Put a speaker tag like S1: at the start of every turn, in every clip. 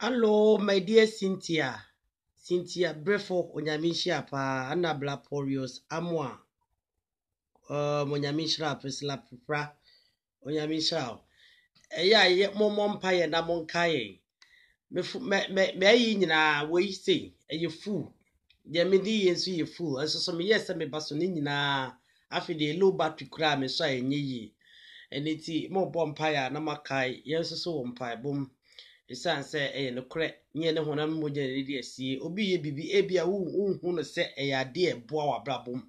S1: Hello, my dear Cynthia. Cynthia Brefo, Onyamisha pa, Anabla Porios, Amwa. Onyamisha, Priscilla Pupra, Onyamisha. Eya, Momon Pie and Amon Kaye. Me na we say, you fool. Dear Midi and see you fool, as some yes, me basonini na after the low battery cram, so I ye. And it's more bompire, Namakai, yes, so umpire, boom. Esan se no kre nye ne honam mogya ne asie obi ye bibi ebia hu no se ade eboa wa brabom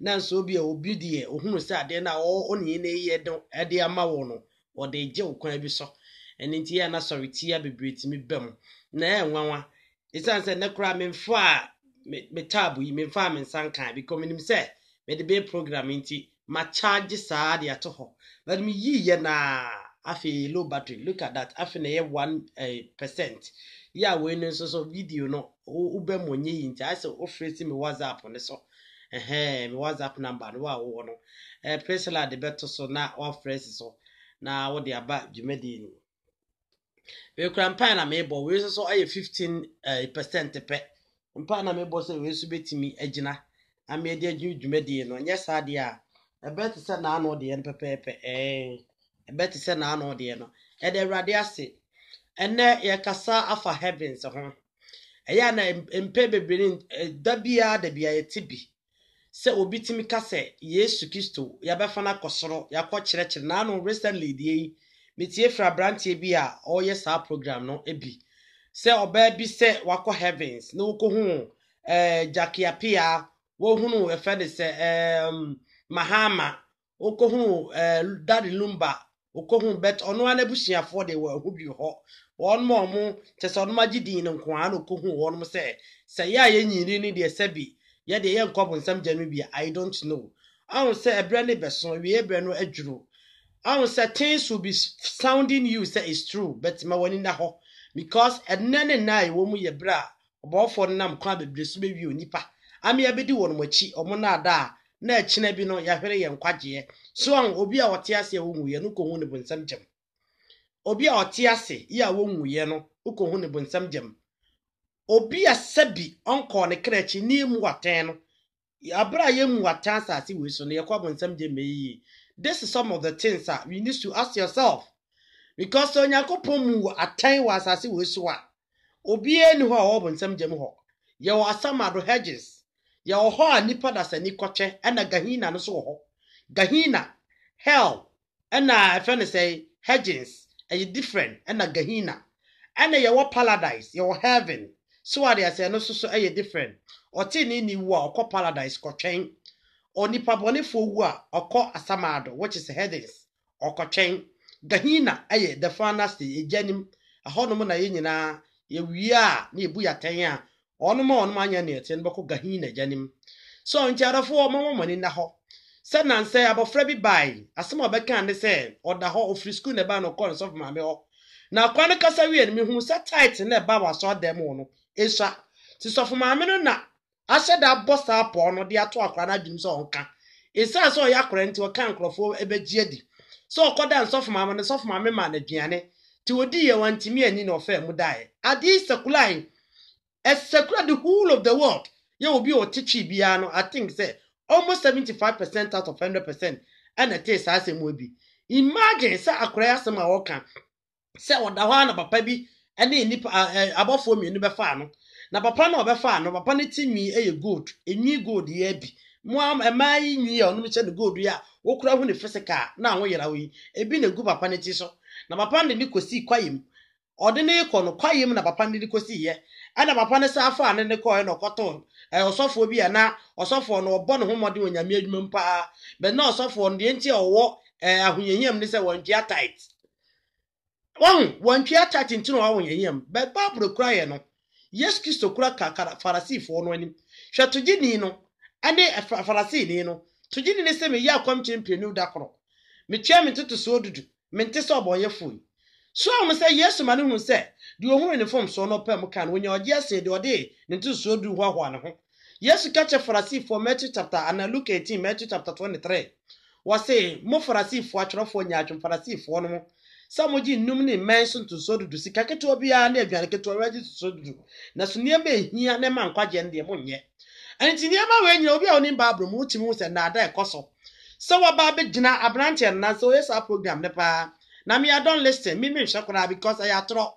S1: na nso obi a obi de ohunu se ade na oni ne ye de ade ama wo no o de je okwan bi so eni nti ya na sorry ti ya bebreti mi bam na enwanwa esan se ne kra memfo a me tabu yi memfa me nsankan because minim se me de be program nti ma charge sa de ato ho let me yi ye na afi low battery look at that afi na ye 1%. Yeah, we no so video no ube monye yinti I say ofresi me WhatsApp ne so me WhatsApp number no wa wo no personal de beto so na ofresi so na wo de aba dwumadi ni we krampa na me bo we so aye 15% pe mpa na me bo so we so betimi agina ame de dwumadi no nya sa de a bet se na ano de en pepepe bet se na ano de no e de awrade ase ene ye kasa afa heavens ho eya na empe bebree da bia ye tibi se obi timi kase Yesu Kristo ya befa na kosoro ya ko kire na no recently die metie fra brantie bi a oye sa program no ebi se oba bi se wako heavens no ko hu jakiapia wo hunu efe de se mahama wo hu daddy lumba wo hu bet ono anabusuafo de wo hu bi ho won mo tese ono magidin no nko an ko hu won mo se ya ye nyiri ni de sebi ye de ye nkobon sam janu bi I don't know I say ebre ne beso wi ebre no adwuro I say things will be sounding you say it's true but ma woni na ho because enene na wo mu ye bra obofo nam kwa bebre so be wi onipa ami abedi won mo chi omo na ada na achina bi no ya hwere ye nkwaje so an obi a wote ase wo mu ye no ko hu ne bonsam jam obi a wote ase ya wo mu ye no ko hu ne bonsam jam obi a sabi onko ne krechi ni mu waten no abra ye mu watan asase we so ne ye kwa bonsam jam yi. This is some of the things that you need to ask yourself because onyakopon mu atan wa asase we so a obi eni ho a wo bonsam jam ho ye wo asamado hedges ye wo ho a nipa da sani koche na gahina no so ho gahina hell na if any say hedges are different na gahina na ye wo paradise ye wo heaven so what they say no so are different oti ni wu a okọ paradise kotwen onipa bonefo wu a okọ asamado which is hedges okotwen gahina the final stage ejanim ahonom na ye nyina ye wia na ebu yaten a onom anya na eten beko gahina janim so ntiarafo omomoni na ho se nan se abofra bi bai asem obeka ande se oda ho ofri school na ba no call of mame ho na kwane kasa wi en mi hu se tight na ba wa so dem no esha ti so fo mame no na ahye da boss apo no de ato akra na dwum so onka esa so ya kra nti o kan krofo ebeji adi so okoda nsof mame no sof mame ma na duane ti odi ye wantimi ani na ofa mu dai adi sekulai the whole of the world ye will be o teach bia no I think say almost 75% out of 100% and it is as em bi imagine say akra asem a woka say oda ho na papa bi ene nipa abofo mi no be fa no na papa na obefa no papa ne timi good enyi good ye bi mo amai nyi ya onu che ne good ya wokura hu ne physical na ho yera wi ebi na gu papa ne ti so na papa ne ni kosi kwayem ode ne iko no kwayem na papa ne ni kosi ye ana papa ne sa afa ne ko no koton osofo bi na osofo no obo ne homode onyame adwuma mpa be na osofo no de nti owo ahonyanyam ne se wontua tight wontua tight nti no ahonyanyam be babro kura ye no Yes Kristo kura kakara farasifo no anim hwe togini no ane farasi ni no togini ne se me ya kwam champion da koro me tua me toto so dudu me nte so obonyefo so am say Yesu ma ne hu se de ohun ne form so no pam kan wonya oje ase de ode ne nte so du hwa ne ho Yesu ka che farasifo Matthew chapter and Luke 18 Matthew chapter 23 was say mo farasifo atwerofo nya atwom farasifo no Some ji num ne mention to so do sika keto bia na aduane keto already to so do. Na so niam e hia na man kwaje nde mo nye. Anti niam a we nyina obi a oni babro mu timi se na ada ekoso. So wa ba be gina abrante na so yes program ne pa. Na me I don't listen. Me hwekora because I atro.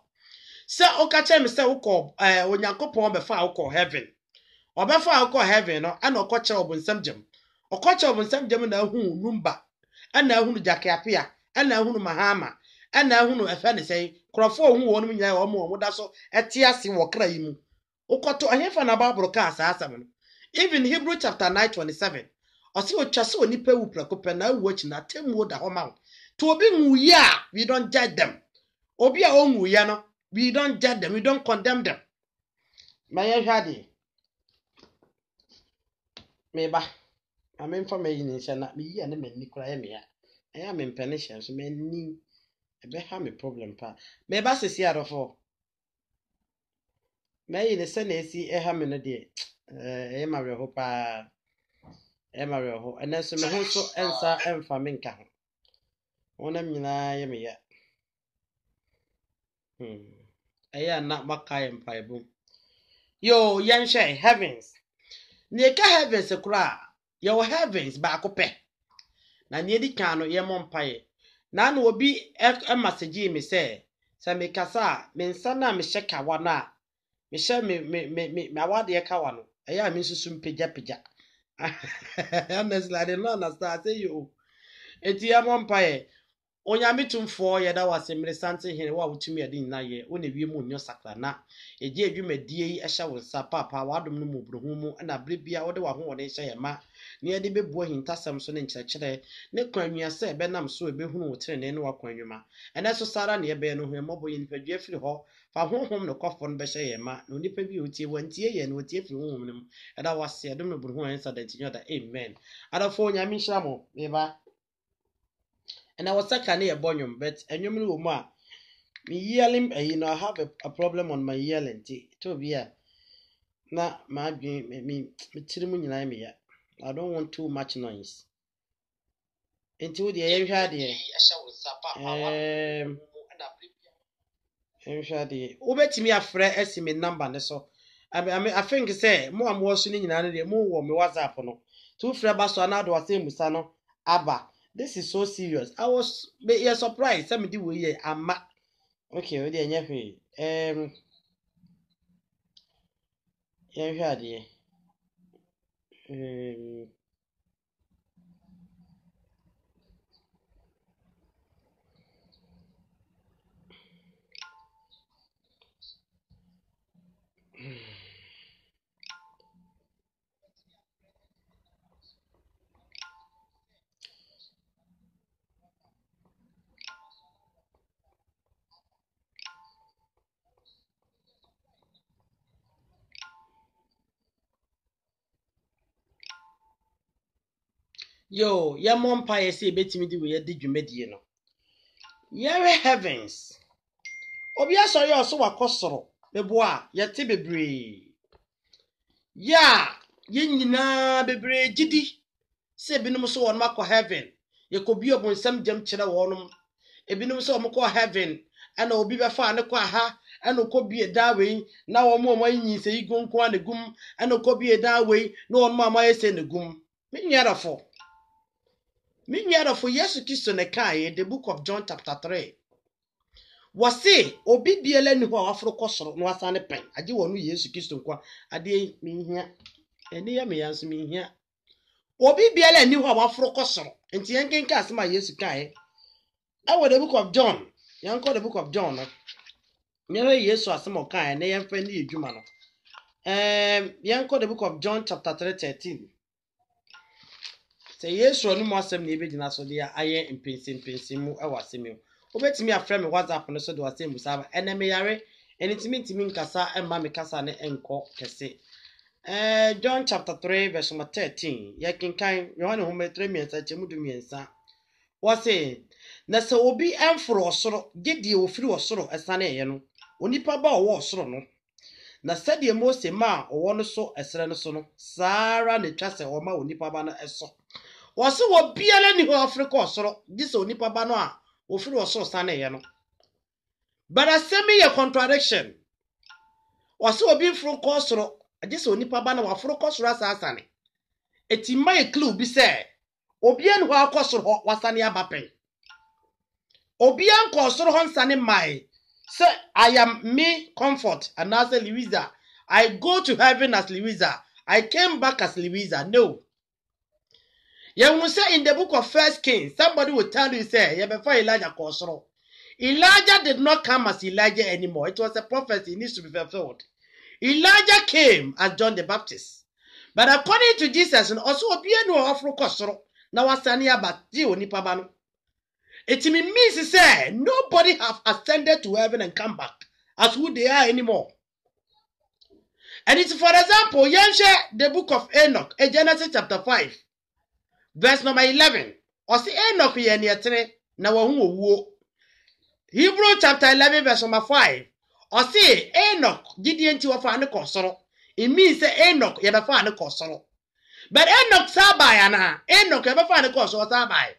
S1: Se okache me se ukọ onyankopon be fa ukọ heaven. Obefa ukọ heaven no ana okoche obunsam jam. Okoche obunsam jam na hu numba. Ana hu jakiapia, ana hu mahama. Ana hu efe ne sei krofo hu wonum nya omo da so ete ase wo kra yi mu. Ukoto ahefa na Bible ka asasam no. Even Hebrew chapter 9:27. Osi otwase onipa wu prakope na wu achi na temu da ho ma. To obi nwu ya, we don't judge them. Obi a onwu ya no, we don't judge them, we don't condemn them. Maye hwade. Meba. Amen for me yin sha na me yi na me ni kura ya me ya. Aya me mpene hye so me ni ebe ha me problem pa. Meba sesi adofo. Me yi ne se na esi ha me no de. Ma we ho pa. Ema we ho. Ena so me ho so ensa emfa me nka ho. Wonam nyina ye me ya. Aya na makai mpaibu. Yo, yanshe heavens. Neka heavens kura. Yo heavens ba akope. Na nie di kan no ye mompaye. Na no obi message me say me kasa me nsa na me sheka wa na. Me she me awade ye ka wa no. Aya me susu mpegya. Honestly, I didn't understand. Say you. Eti ye mompaye. Onyame tumfo ye da wase mresante hene wa wutumi ade nyina ye wona wie mu nyo sakra na eje adwumadie yi ehya wo nsa papa wadom no mu brohu mu na brebia wode wa ho wode hye ye ma ne ade bebuo hintasem so ne nkyerɛkyerɛ ne kwanwia sɛ benam so ebehunu wo trene ne wa kwanwuma ene so sara ne ebe no hu mɔbɔ yin padua firi hɔ fa honhom ne kɔfo no bɛhye ye ma na onipa bi otie wantie ye ne otie firi honhom no ɛda wase adom no brohu ansa da tinyo da amen adafo onyame nhyira mo beba. And I was second near Bonyum, but a new woman. Me yelling, I have a problem on my yelling. To be a na my me me. I don't want too much noise. Into the area, over to me a friend estimate number, so I think say more and more soon in another more me WhatsApp no. Two frabas so another was same Musano, Abba. This is so serious. I was surprised. Somebody will hear. I'm okay. We didn't hear. Yeah, Yo, ya mom pie say betimi di we di dwumadie no. Yere heavens. Obi asori oso wakosoro. Beboa, yete bebre. Ya, ye nyina bebre gidi. Se binum so won makọ heaven. Ye ko bi obonsam jam kire wonum. Ebinum so omkọ heaven. Ana obi befa ne kwa ha. Ana ko bi eda we na wo mo yin se igonko anegum. Ana ko bi eda we na won mo amayese negum. Me nyarafo. For Yesu Kristo ne kai the book of John chapter 3. Wase obi biele ni ho afro kosoro no asane pen. Age wonu Yesu Kristo nkwa ade mihia. Eni ya me yanso mihia. Obi biele ni ho afro kosoro. Enti yenkenka asema Yesu kai. Awo the book of John. Yanko the book of John no. Nyere Yesu asema kai na yemfa ni edwuma no. Yanko the book of John chapter 3:13. Say yes, or no more sem na ebegina so dia aye mpensim mu awasemi. Obetimi afre me WhatsApp no so do asem busaba. Eneme yare enitimi nkasa emma me kasa ne enko kese. John chapter 3 verse 13. Yakinkan Yohane ho metre miensa chemu du miensa. Wase na se obi emforo osoro gedi ofiri osoro esane ye no. Onipa ba owo osoro no. Na sede Mose ma owo no so esere no so no. Sara ne twase o ma onipa ba no eso. Wase wo biale ni ho Africa osoro. Dise onipa ba no a ofiri oso sane ye no. But asemi ye contradiction. Wase obi fro kosoro, agese onipa ba na wafro kosoro asasane. Eti ma ye clue bi se obi en ho akosoro ho wasane abapen. Obi an kosoro ho nsane mai. Say I am me comfort and as Louisa. I go to heaven as Louisa. I came back as Louisa. No. You will say in the book of 1 Kings, somebody will tell you, say, before Elijah kosoro. Elijah did not come as Elijah anymore. It was a prophecy. It needs to be fulfilled. Elijah came as John the Baptist. But according to Jesus, and also obienu ofro kosoro, na wasani abati onipa bano. It means to say nobody have ascended to heaven and come back as who they are anymore. And it's for example, Yanshe the book of Enoch, Genesis chapter 5, verse number 11. Or see Enoch yenetre na wahu wo. Hebrew chapter 11, verse number 5. Or see Enoch didn't you find a kosoro. It means say Enoch yeba find a kosoro. But Enoch sabai ana. Enoch yeba find a kosoro sabai.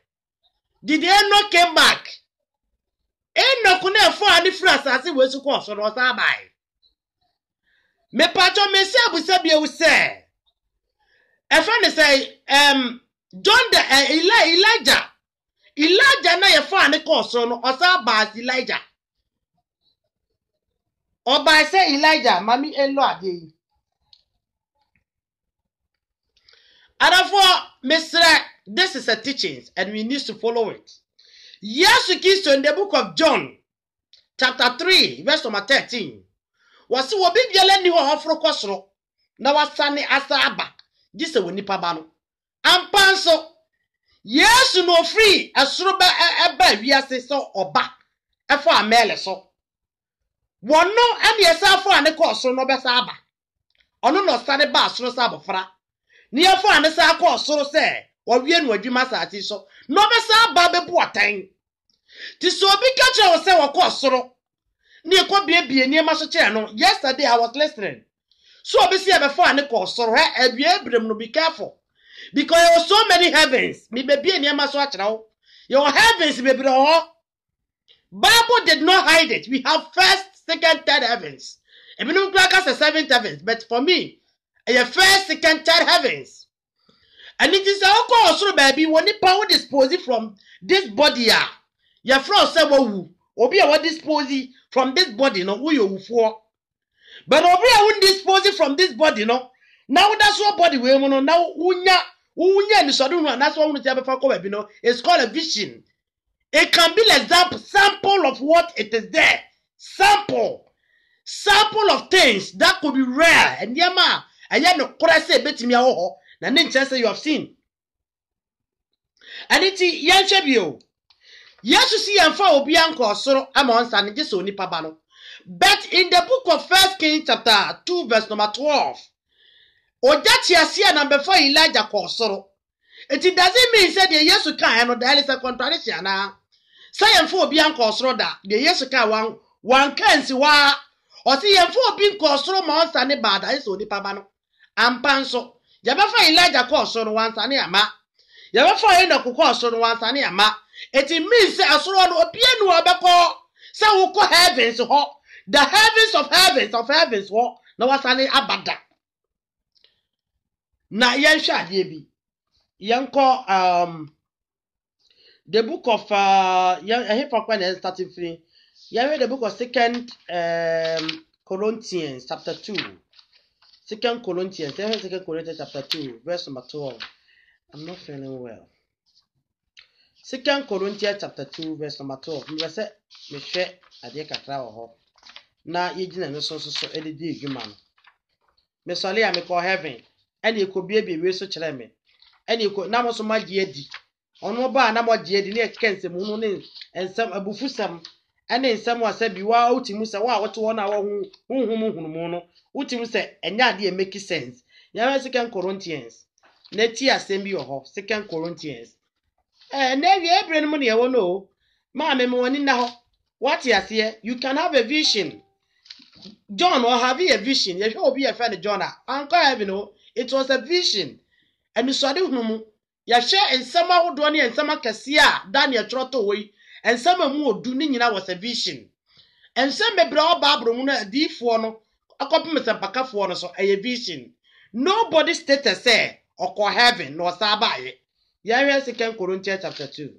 S1: Did Enoch came back? Enoch ne find the free asasi we su kosoro sabai. Me pacho me se abusa bia we say. A friend say John the Elijah na ye find the kosoro no osaba Elijah. Oba say Elijah, mami elo ade. And therefore, Mr. This is a teaching and we need to follow it. Yes, Kristo in the book of John, chapter 3, verse number 13. Wasi wobi biele ni ho ofro kosoro na wasane asaba. This we nipa ba no. Ampanso yes no free asoro ba eba wiase so oba. Efo amele so. Wono ene yesafo ane kosoro no besa aba. Ono no sane ba asoro sa abofra. Ni efo ane sa kosoro se wawie no adwuma saati so. No besa aba bebu atan. Ti so obi ka che wo se wo kosoro. Yesterday I was listening. So obviously I before I kosoro no be careful. Because there were so many heavens. Me be near my swatch now. Your heavens be Bible did not hide it. We have first, second, third heavens. And we don't like us a seventh heavens. But for me, a first, second, third heavens. And it is our kosoro baby when the power disposed from this body. Your friend said, Obi a dispose from this body, no, who you for. But Obi a won't dispose from this body, no. Now that's what body we know. Now, unya, and so and that's what we have for you know. It's called a vision. It can be an example, sample of what it is there. Sample of things that could be rare. And yama, and yet no correct bet me oh, and then say you have seen. And it's yan chebio. Yes, you see, and for Obianko, so I'm on Sunday, just only Pabano. But in the book of 1 Kings, chapter 2, verse number 12, or that you see a number 4 Elijah Kosoro. It doesn't mean that the yes, you can, and there is a contradiction. Say and for Obianko, so that the yes, you can one can see why, or see and for being Kosoro, Mount Sunday, bad, I saw the Pabano. And Panso, Yabafa Elijah Kosoro once and Yama. Yabafa Enoch Kosoro once and Yama. It means that asoro no obienu abeko say wo ko heavens ho the heavens of heavens ho na wasane abada na yenhwe ade bi yenko the book of starting free the book of 2 Corinthians chapter 2 2 Corinthians chapter 2 verse number 12. I'm not feeling well. 2 Corinthians chapter 2 verse number 12. Me say me hwe ade kakra wo ho. Na yegina no so edidi edwuma no. Me sole ya me call heaven. Ene ekobie we so kire me. Ene eko na mo so magye adi. Ono ba na mo gye adi na ekensem no ne ensem abufusam. Ene ensem wasabi wa utimu se wa wote wona wa hunhunu no. Utimu se enya ade e make sense. Ya 2 Corinthians. Na ti asem bi wo ho. 2 Corinthians. Never every money I won't know. Mamma, money now. What you say? You can have a vision. John will have a vision. You will be a friend, John. Uncle, you know, it was a vision. And you saw the humu. You share in summer would and summer cassia, Daniel trot away. and some more do nina was a vision. And some me bra Barbara Muna deep for no a copy me some paka for so a vision. Nobody status say or call heaven nor sabai. Yahweh 2 Corinthians chapter 2.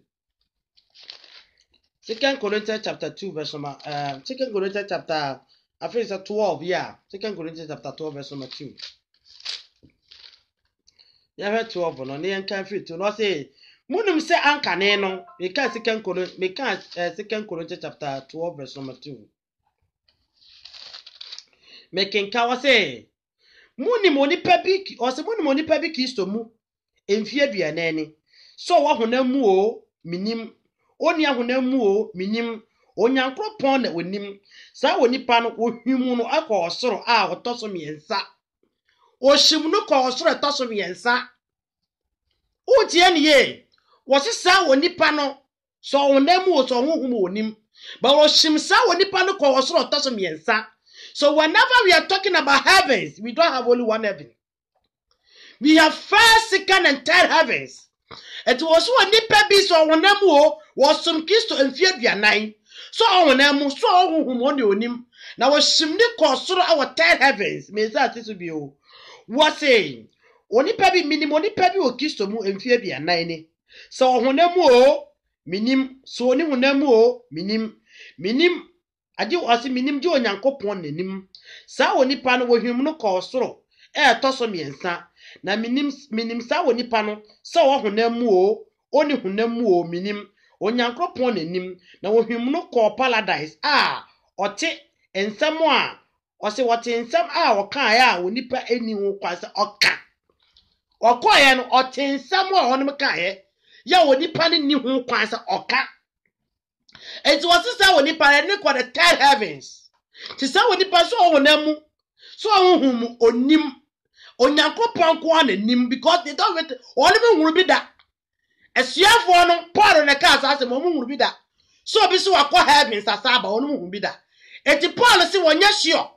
S1: 2 Corinthians chapter 2 verse number 2 Corinthians chapter I think it's 12, yeah. 2 Corinthians chapter 12 verse number 2. Yahweh 12 no near can fit to not say Munum say anka no we can 2 Corinthians chapter 12 verse number 2. Making kawa say Munim oni pebi or se munim oni pebi Kristo mu emfie aduanani so wa honam mu o minim oni ahonam mu o minim onyankropon na onim sa wonipa no ohwimu no akọ osoro a otoso miensa ohim no kọ osoro toso miensa o tie ne ye wo se sa wonipa no so honam mu o so honhum onim ba ohim sa wonipa no kọ osoro toso miensa. So whenever we are talking about heavens, we don't have only one heaven. We have first, second, and third heavens. It was one nipa so on them was some Christo and fear be a nine. So on them so whom on him. Now was simni cause our third heavens. May that this will be was saying only pebi minimum pebi or Christo mu and fear be a nine. So on them minim so only on them minim ade wase minim je onyankopon nanim sa wonipa no wohwem no kɔ soro toso miensa na minim sa wonipa no sa wo honam mu o oni honam mu o minim onyankopon nanim na wohwem no kɔ paradise ɔte ensam a ɔse wɔte ensam a wɔka ya wonipa eni ho kwase ɔka ɔkɔye no ɔte ensam a ɔnom kae ya wonipa ne ni ho kwase ɔka. It was sister when he parent called the third heavens. To say when he pass on them, so whom on him, on Yankopon Kwan and him because they don't get all of them will be that. As you have one part on the cast as a moment will be that. So be so a quite heavens as Saba on whom will be that. And the policy when you're sure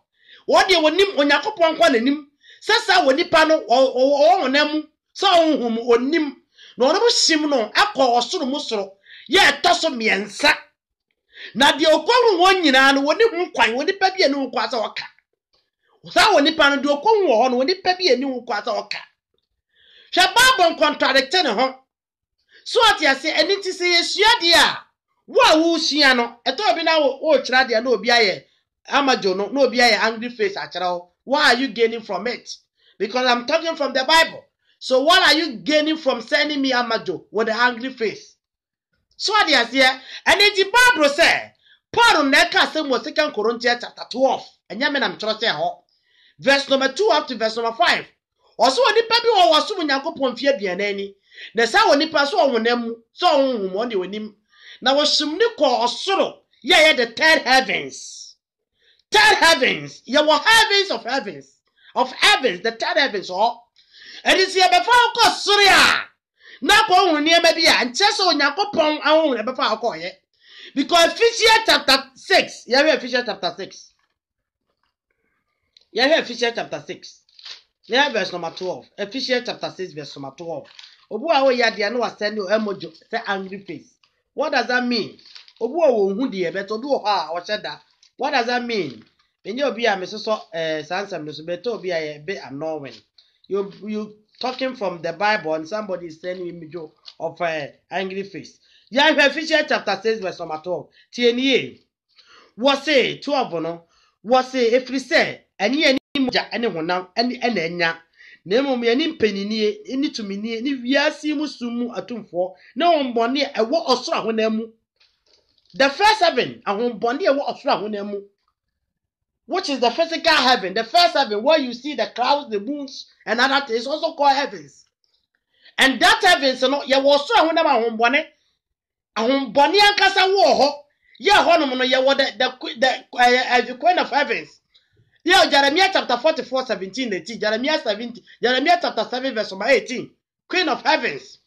S1: what they will name on Yankopon Kwan and him, says I when he panel or on them, so whom on him, no one sim no, I call so muscle, yet toss me and sack. Na de okwahu won nyina no woni hu kwan woni pa bia ne hu kwasa oka sa woni pa no de okwahu wo ho no woni pa bia ne hu kwasa oka hwe babon contradict ne ho so atia se eni ti se yesua de a wo sua no eto bi na wo kira de na obi aye amajo no obi aye angry face akira wo. What are you gaining from it? Because I'm talking from the Bible. So what are you gaining from sending me amajo with the angry face? So they are here, and it's the Bible say, Paul neka say mo 2 Corinthians chapter 12. And I'm trying to say verse number 2 up to verse number 5. Also, when the baby was so Yankopon fear be an any. The sa when the pass on them, so on him. Now was some new call solo. Yeah, the third heavens. Third heavens. You were heavens of heavens. Of heavens, the third heavens, and it's here before Syria. Na ko hu ne maybe and chese onyankopon ahun e befa akoye because Ephesians chapter 6 Ephesians chapter 6 Ephesians chapter 6 verse number 12 Ephesians chapter 6 verse number 12 obu a wo ya de na wa send emoji say angry face. What does that mean? Obu a wo hu de beto do ha wo sheda. What does that mean? Enye obi a mesoso sansam no so beto obi a be annoying. You talking from the Bible and somebody is sending image of angry face. Yeah, Ephesians chapter 6 verse number 12. TNA was say 12 no was say if we say any moja any honam any enya nemo me any penini any to me ni wiase musumu atumfo na onbone e wo osoro ahonamu. The first heaven ahonbone e wo osoro ahonamu, which is the physical heaven. The first heaven where you see the clouds, the moons, and other things, also called heavens. And that heavens, you know, you was so when I'm bonnet, and Casa war, yeah, Honomono, you were the queen of heavens. Yeah, Jeremiah chapter 44, 17, 18, Jeremiah chapter 7, verse 18, queen of heavens.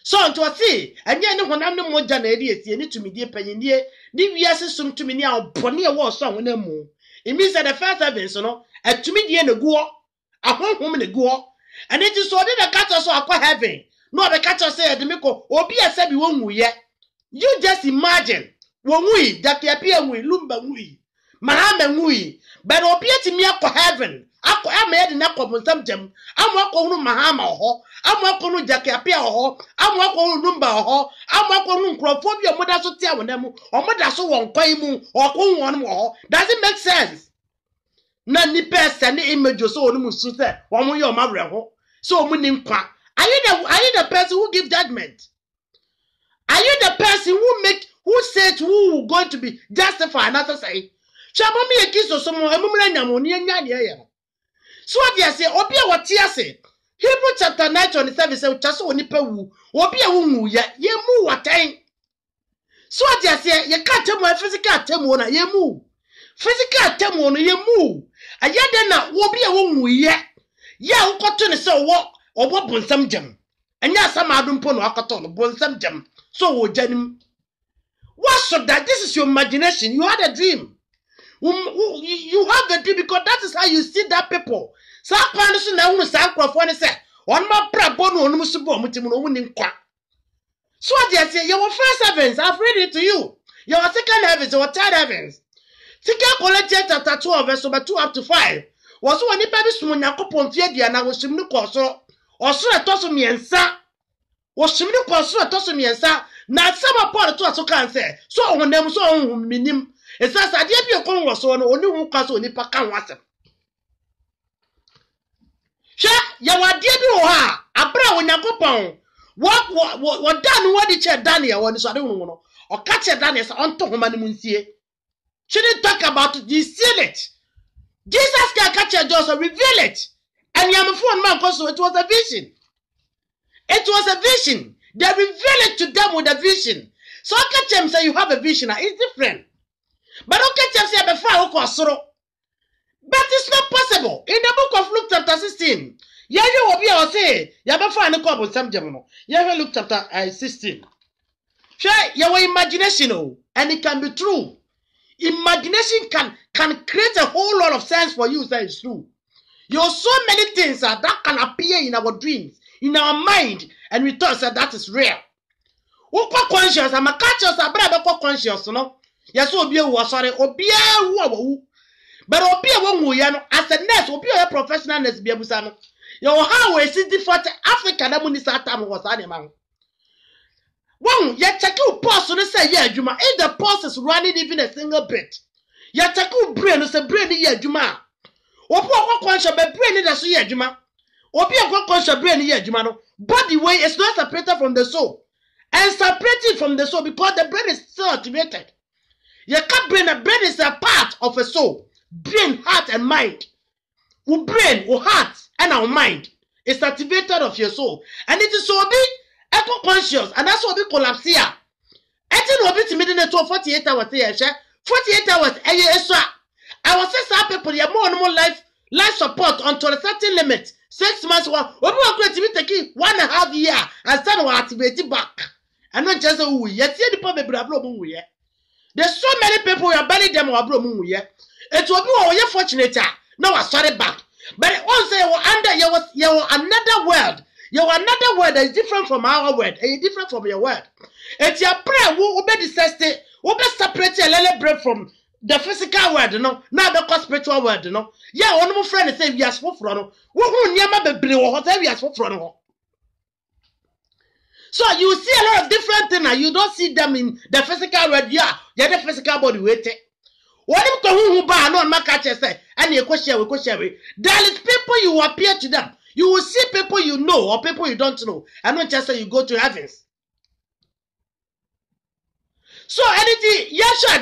S1: So unto a see, and yet when I'm no more Janadi, you need to me dear penny, ni yes, soon to me now, Ponia was song when no more. It means that the first heavens, you know, and to me the end of go, a home woman to go, and it is so that the catcher so a heaven. No, the catcher said, the Miko, or be a sabi won't we yet. You just imagine. Wonui, Jakiapia we lumba we. Mahama we. But opiate me up for heaven. I made an apple with some gem. I'm walking Mahama ho. I'm walking Jakiapia ho. I'm walking Lumba ho. I'm walking Crawfobia Mother Sotia them or Mother so one Quaimu or one more. Does it make sense? None the best and the image of so musuta, one more your mother ho. So meaning qua. Are you the person who give judgment? Are you the person who said who going to be justified? Not to say, Shamami a kiss or someone, a moment, so what you say, Obia what you say. Hebrew chapter 9:27 says, just only pewu, Obia wumu ya, ye mu what time. So what you say, you can't tell my physical temona, ye mu. Physical temona, ye mu. A yadena, Obia wumu ye. Ya, who got to so what, or what bun some gem. And ya some adum pono akaton, bun some gem. So, Janim, what so that this is your imagination? You had a dream. You have a dream because that is how you see that people. So, so I say, your first heavens, I've read it to you. Your second heavens, your third heavens. Second Corinthians chapter 12, verse number 2 up to 5. Was when you baby soon Yakopon Fidia and I was sim no coso, or so I toss me and sa. Was sim no coso, I toss me and sa. Now, some upon the two can say, so when them so minim, it says, I did be a con was so only one castle nipa can was them. Sha, yawa dear do ha, a brow when you go pound. What done what did you Daniel when I don't know, or catch a Daniel on top of Manimuncie? She didn't talk about it, you seal it. Jesus can catch a Joseph, reveal it. And you have a phone man, because it was a vision. It was a vision. They reveal it to them with a vision. So I catch them say you have a vision. It's different. But I catch them say before sorrow. But it's not possible. In the book of Luke chapter 16, you will be able to say, you before I know about some German. You have Luke chapter 16. Try your imagination, and it can be true. Imagination can create a whole lot of sense for you that is true. There are so many things that can appear in our dreams, in our mind, and we thought that is real. Who conscious? I'm a conscious. I'm not conscious. No, yes, Obia was sorry. Obia who, but Obia won't you as a nurse. Obia a professional nurse. Be abusano. Your highway city for Africa. That money time was animal. One, yet check you pause to say, yeah, Juma. If the pause is running even a single bit, yet check you brain is a brain, yeah, Juma. Opo conscious be brain that's yeah, Juma. Obia conscious brain, yeah, Juma. Body way is not separated from the soul. And separated from the soul because the brain is still activated. You can't brain, the brain is a part of a soul. Brain, heart, and mind. Our brain, our heart, and our mind is activated of your soul. And it is so big. Echo conscious, and that's what we collapse here. I think we'll be to midnight 48 hours here, 48 hours, extra. I was saying some people have more and more life support until a certain limit. 6 months, we will going to be taking 1.5 years and then we'll activate it back. And not just a woo, yet, see the problem, there's so many people who are burying them or bloom, it will be all your fortunate. Now I started back. But also, you were another world. You are another word that is different from our word, and it's different from your word. It's your prayer who be disgusted, who be separate a little bread from the physical word, no, not the spiritual word, no. Yeah, one more friend say we are for front. Who never be blue or whatever we are for front. So you see a lot of different things, and you don't see them in the physical word. Yeah, the physical body waiting. What if who buy no man catch say, and you question. There is people you appear to them. You will see people you know or people you don't know. And not just say you go to heavens. So anything, yasha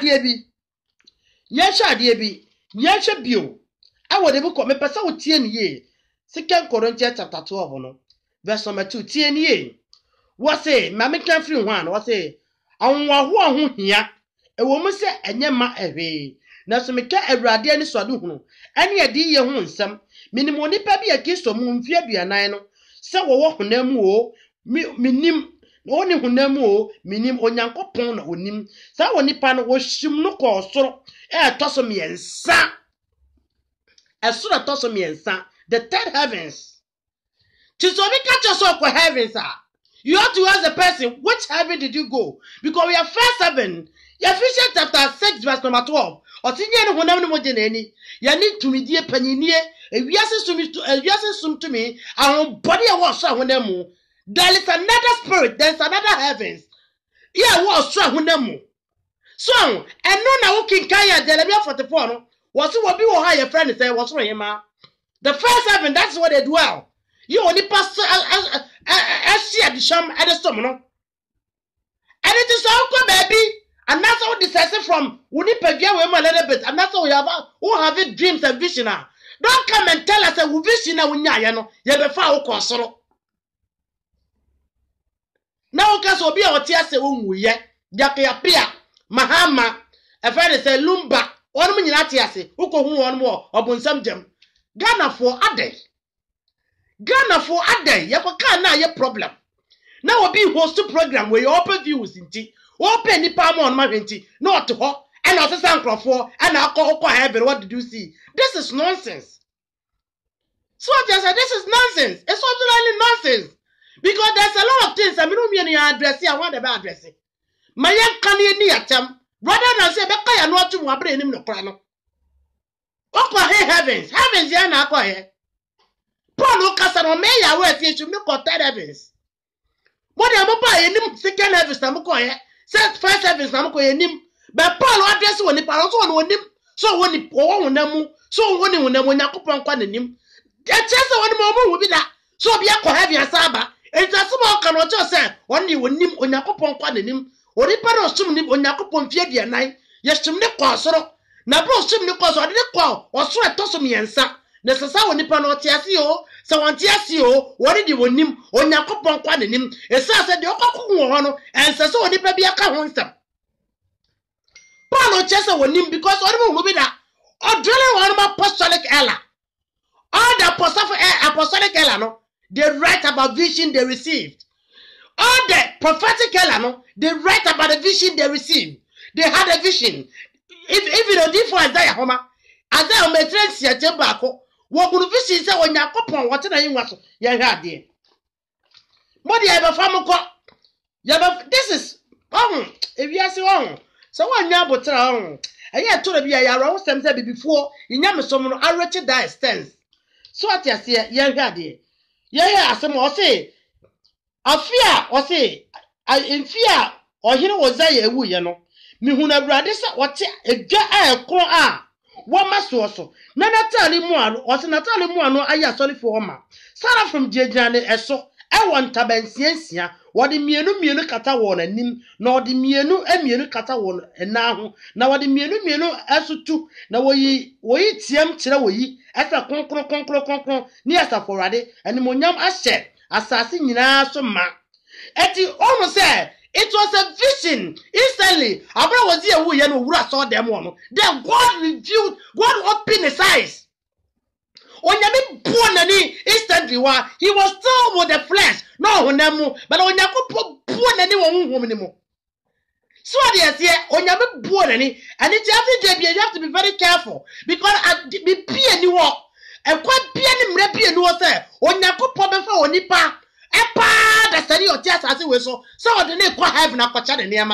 S1: bio. I would ever come a person with TNE. 2 Corinthians chapter 12, verse number 2. TNE. What say, Mammy can free one, what say, I want here. A woman say, and yama away. Now, some make a radiant swadu. Any idea you some. Minimoni pabi a kiss to moon fear be a nine. So walk on them wo, minim, only hunemo, minim on yanko pon or nim. So when nipan was shim no call so, toss me and sa. As soon as toss me and sa, the third heavens. To so we catch us up for heavens, You have to ask the person, which heaven did you go? Because we are first heaven. Ephesians chapter 6 verse number 12. Otinye no honam no moje na ani. Ya ni tumidie panyinie, ewiase sum to me, and body a was so honam mu. There is another spirit, there is another heavens. Yeah, was so honam mu. So, and no na wo kinkan ya Jeremiah 44 no. Was what be wo ha your friend say was him. The first heaven, that's where they dwell. You only pass share the sham at the storm, no? And it is all baby. And that's all decisive from Winnipeg a little bit. And that's all we have who have it dreams and vision. Don't come and tell us that we vision now. You be far console. Now, because will be our tears, we Yakia Mahama, a friend say Lumba, 1 minute atiase, who go 1 more, upon some gem. Ghana for a day. Ghana for a day. You can't now your problem. Now we'll be host to program where you open views in tea. Open the palm on my vinty, not to her, and not to Sancro for, and I'll call heaven. What did you see? This is nonsense. So I just said, this is nonsense. It's absolutely nonsense. Because there's a lot of things. I mean, you address here. I want to address it. My young canny near them. Rather than say, Becca, I know to my brain in the crano. Oh, heavens, heavens, yeah, now go ahead. Paul Lucas and Omea were here to look at that heavens. What am I buying? Second heavens, I'm going. Said first heavens, I'm going him. But Paul address when the parents on him. So when the poor one, so when you put on him. That just one moment will be that. So be a heavy as Saba. It's a small cannot just say, only when him on Yakupon him, or the parents to him on Yakupon Fidia night. Yes, to me, Quasoro. Now, bro, to me, because I didn't call or sweat to me and sa. Necessary when the panotiasio, so on Tiasio, what did you win him on Yakupon quadding him? It says that the Okaku and so on the baby account. Paulo Chester won him because I will be that. Or drilling one of apostolic Ella. All the apostolic Ella, no, they write about vision they received. All the prophetic Ella, no, they write about the vision they received. They had a vision. If you don't do for Isaiah Homer, Isaiah may train see a tobacco. What would vision say when you're upon what I was? You had there. What do you have a farmer? This is if you are so so one yabo town. I had told you I aroused them before in Yamasom, I wretched that stands. So at your see, young daddy. Yeah, some more say. I fear or say, I in fear or he was there, you know. Me who never radisa what a jar call. One must also. Natali Moan was Natali Moano, I am sorry for Oma. Sarah from Jejane, so I want Tabensia, what the Mienu Catawan and Nim, nor the Mienu and Mienu Catawan, and now the Mienu as to now we Tiam Chiraway, as a concro, near Saforade, and Moniam Asher, assassin in our summa. Etty almost said. It was a vision. Instantly, Abraham was here who saw them one. Then God revealed, God opened his eyes. When you born any instantly, he was still with the flesh. No, but when you born any woman anymore. So yes, yeah, when you born any, and it's every day you have to be very careful because be peer new walk and quite peer him repeat and was there. When you put before nipa. The study of tears as it was so the name quite have not got the name.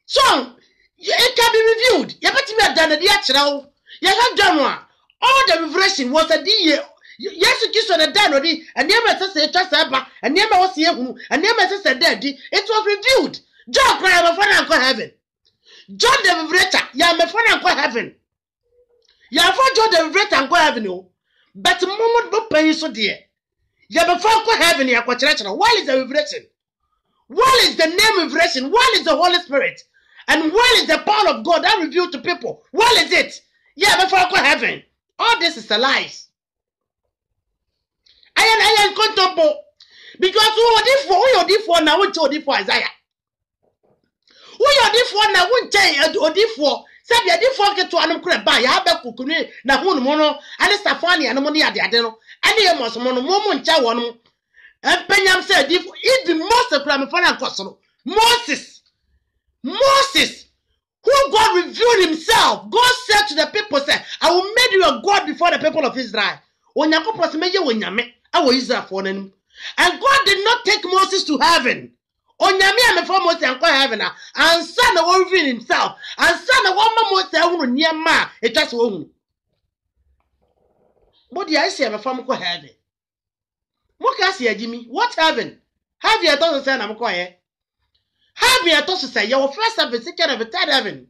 S1: So it can be reviewed. You bet me done the actual. You have done one. All the revelation was a dear. Yes, you kissed on the dad already, and never said trust ever, and never was here, and never said daddy. It was reviewed. John cried my friend and heaven. John the Revelator, ya my friend and heaven. You have found John the Revelator and heaven, but the moment don't pay you so dear. You have a heaven here, why is the revelation? What is the name revelation? What is the Holy Spirit? And what is the power of God that revealed to people? What is it? You have a heaven. All this is a lie. I am contemplating because who are for now? Who are for Isaiah? Who are for now? Who are for? Said you did forget to anum crab by Yabe Kukuni, Nahun Mono, and Stefani and Monia de Adeno, and the Amos Mono Momon Chawan. And Penyam said, if the most of Clamifana Costo, Moses, who God revealed himself, God said to the people, said, I will make you a God before the people of Israel. When Yakopos made you when Yame, I will Israel for them. And God did not take Moses to heaven. Onyame amefo Moses anko heaven and son na reveal himself. And son na one Moses ehunu niema etwa se ohunu. But the ise amefo am ko heaven. Moka se agimi, what heaven? Have you thought say na mko ye? Have you thought say your first heaven, second heaven, third heaven?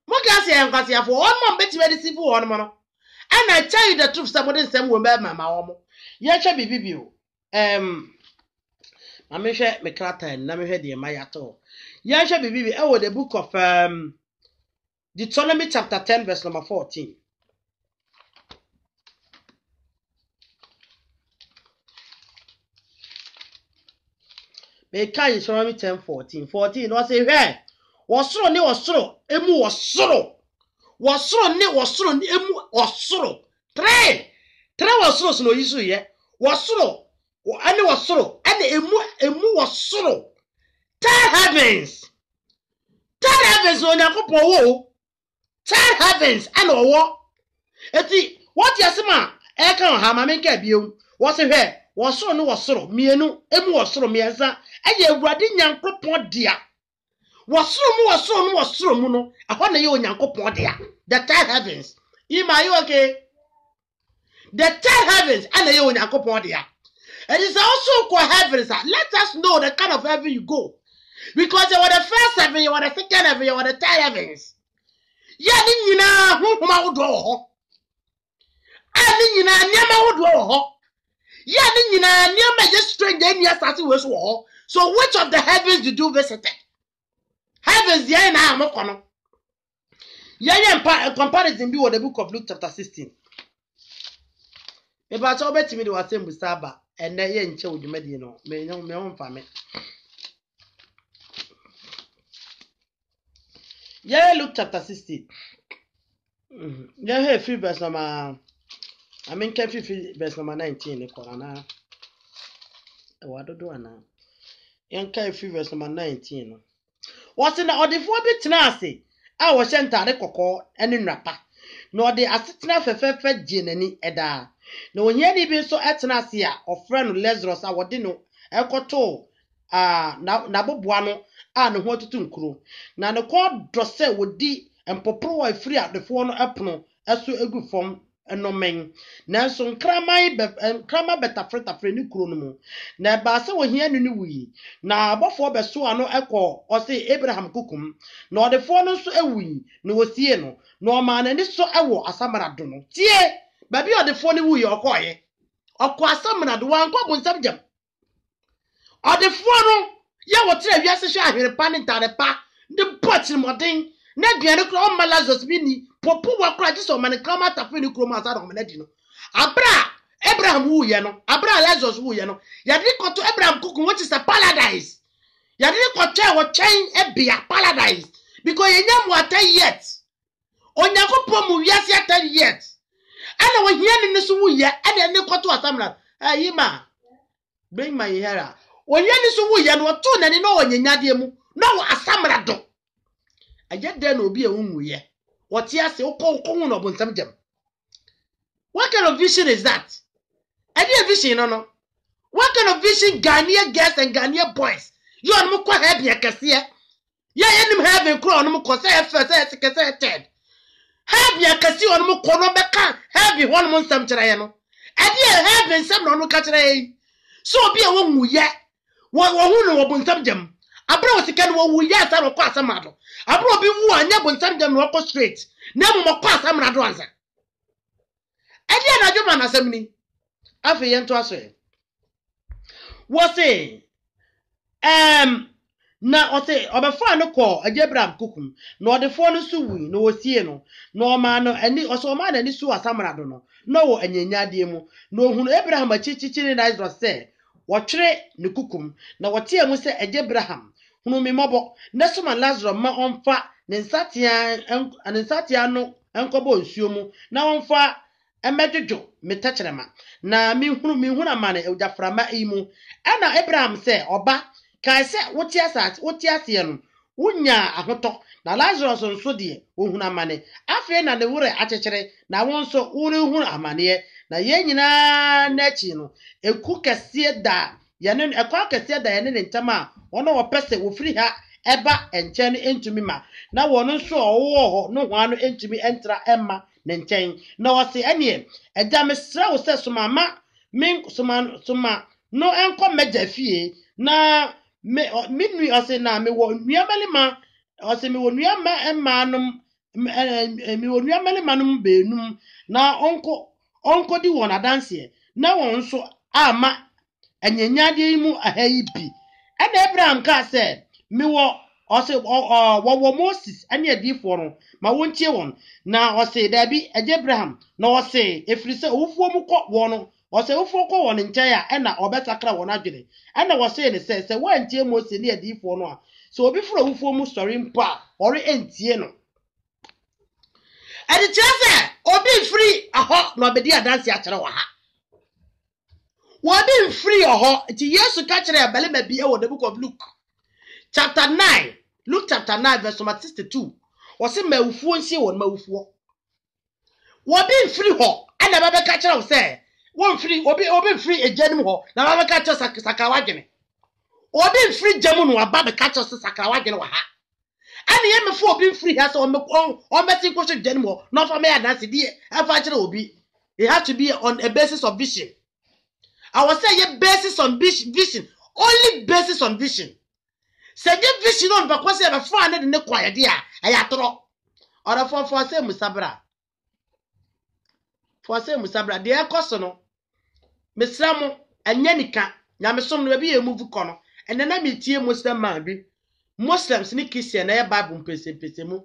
S1: Moka se anko se for one man beti we receive one man. And I tell you the truth, somebody say we be mama omo. Ye hwe bibi o. Me hwe me krata na me hwe de mayato. Ye hwe bibi e wo the book of Deuteronomy chapter 10 verse number 14. Me kan Deuteronomy 10:14. 14 no say hwe. Wosoro ne wosoro, emu wosoro. Wosoro ne wosoro ne emu wosoro. Tre wosoro so no yisu ye. Wosoro ane wosoro ane emu wosoro. Third heavens onyankopon wo. Third heavens ane wo. Eti what yasema e kan ha ma menka biom. Wo se hwe wosoro ne wosoro mienu emu wosoro miensa eye awurade nyankopon dia. Wosoro mu no aho na ye onyankopon dia. The third heavens. Ima you okay? The third heavens ane ye onyankopon dia. It is also called heavens. Let us know the kind of heaven you go. Because you are the first heaven, you are the second heaven, you are the third heavens. Ya ni nyina honhoma wodo ho. Ani nyina niam wodo ho. Ya ni nyina niam just strange any asase we so ho. So which of the heavens did you visit? Heavens ya na amokono. Ya comparison be with the book of Luke chapter 16. Eba cho betimi de wasem busaba ene ye nche odwumadi no me wonfa me. Yeah, Luke chapter 16. Yeah, free verse number. I mean, can verse number 19. Corona. What do I now? Yanka free verse number 19. What's in the order for bit nasi? I was sent at the cocoa and in rapper. No, the assistant for Jenny Eda. No, when ye be so at Nasia or friend Lazarus, our dinner, Ecoto, Nabobuano. And what to tunkru. Na the court drosse would di and popro free at the phone apno as to a good form and no men. Nanson cramai crama better fret a friend chronomo. Na basa were here in we. Na before Besuano echo or say Abraham Cookum, nor the phone so a we, no sieno, nor man and this so a war as Samaradono. Tie, baby or the phone we or quiet. Or qua Samana the one common subject. Or the phone. Ya wotre wiase hwe ahwere pa ne ntare pa de bottle modern na duane kro o malazos bi ni popo wa kra jiso man krama tafe ni kro ma sa do menadi no abra Abraham wu ye no abra Lazarus wu ye no ya de koto Abraham kuku which is a paradise ya de koto wo chen ebia paradise because ye nyam wata yet onyankopon mu wiase ata yet ana wo hia ne so wu ye ana ne koto asamra ayima bring my hair. When you so we yan what to nani no nyanyade mu no asamra do aje den obi ehunu ye what ya se okon no bonsam jam. What kind of vision is that? Any vision no what kind of vision Ghanaian girls and Ghanaian boys you are mo kwa help ya kase ya yenim heaven kro no mo ko say first say second third help ya kase on mo ko no beka help hon mo nsam kire ye no ade heaven sam no ka kire so obi e wo mu ye Wahunu wabonsam jam. Abra wasikan wa wuya sa kwa asamado. Abra obi wu anya bonsam jam no straight. Na mo kwa asamado ansa. Edi anadwuma na asamni. Afi yento aso. Wo say na ose obefa no ko Abraham kukum. No odefo no su wi no wosie no. No ma no ani oso ma na ni su asamado no. No wo anyanyade mu. No hunu Abraham achichichiri na Israel say Watre ne kukum na watia mu se Abraham hunu me mobo na soma Lazarus ma onfa ne nsatia no enkobo nsuo mu na onfa emedwodwo metachrema na mi hunu amane ejaframa imu ana Abraham se oba kai se wotia se no wunya ahoto na Lazarus nso de ohunu amane afi na ne wure achechere na wonso wure hunu amane na ye nyina na chi no eku kese da yene ekwa kese da yene ntama ono wo pese wo free ha eba enchen entumi ma na wono nso owo ho no hwanu entumi entra emma ne nchen na wose ene eja mesra wo se soma min soma no enko meja fie na minui ose na me wo nuamali ma ose me wo nuama emma num me wo nuamali manum beenum na onko di won adanse na won so ama anyanyade mu ahayi bi ena Abraham ka se me wo ose wo Moses ene adifo no ma wontie won na ose dabi Abraham na ose efrise ofuo mu kọ won ose ofuo kọ won nche ya ena obetakra won adwene ena wose ne se wantie Moses ne adifo no a so obi furo ofuo mu story mpa ore entie no edi chese obi free aho no obedi adanse a kire wa ha Wadi free oho ti Yesu ka kire abele ma bi e wo the book of Luke chapter 9 Luke chapter 9 verse 62 wose mawufuo nsie won mawufuo wadi free ho ana ba be ka kire wo se won free obi free ejanim ho na ba be ka kire sakawa dwene obi free jamu no aba be ka kire sakawa dwene wa ha ani ye me fo obi free ha so o meti ko so janim ho no fa me adanse die afa kire obi it has to be on a basis of vision. I was saying basis on vision. Only basis on vision. Say the vision on because I have found in the quiet dear. I atro. Or for say Musabra. For say Musabra, dear Cosono. Miss Samo and Yanika, Yamasom will be a move corner. And then I meet you Muslim man be. Muslims ni Christian air Bible pesemu.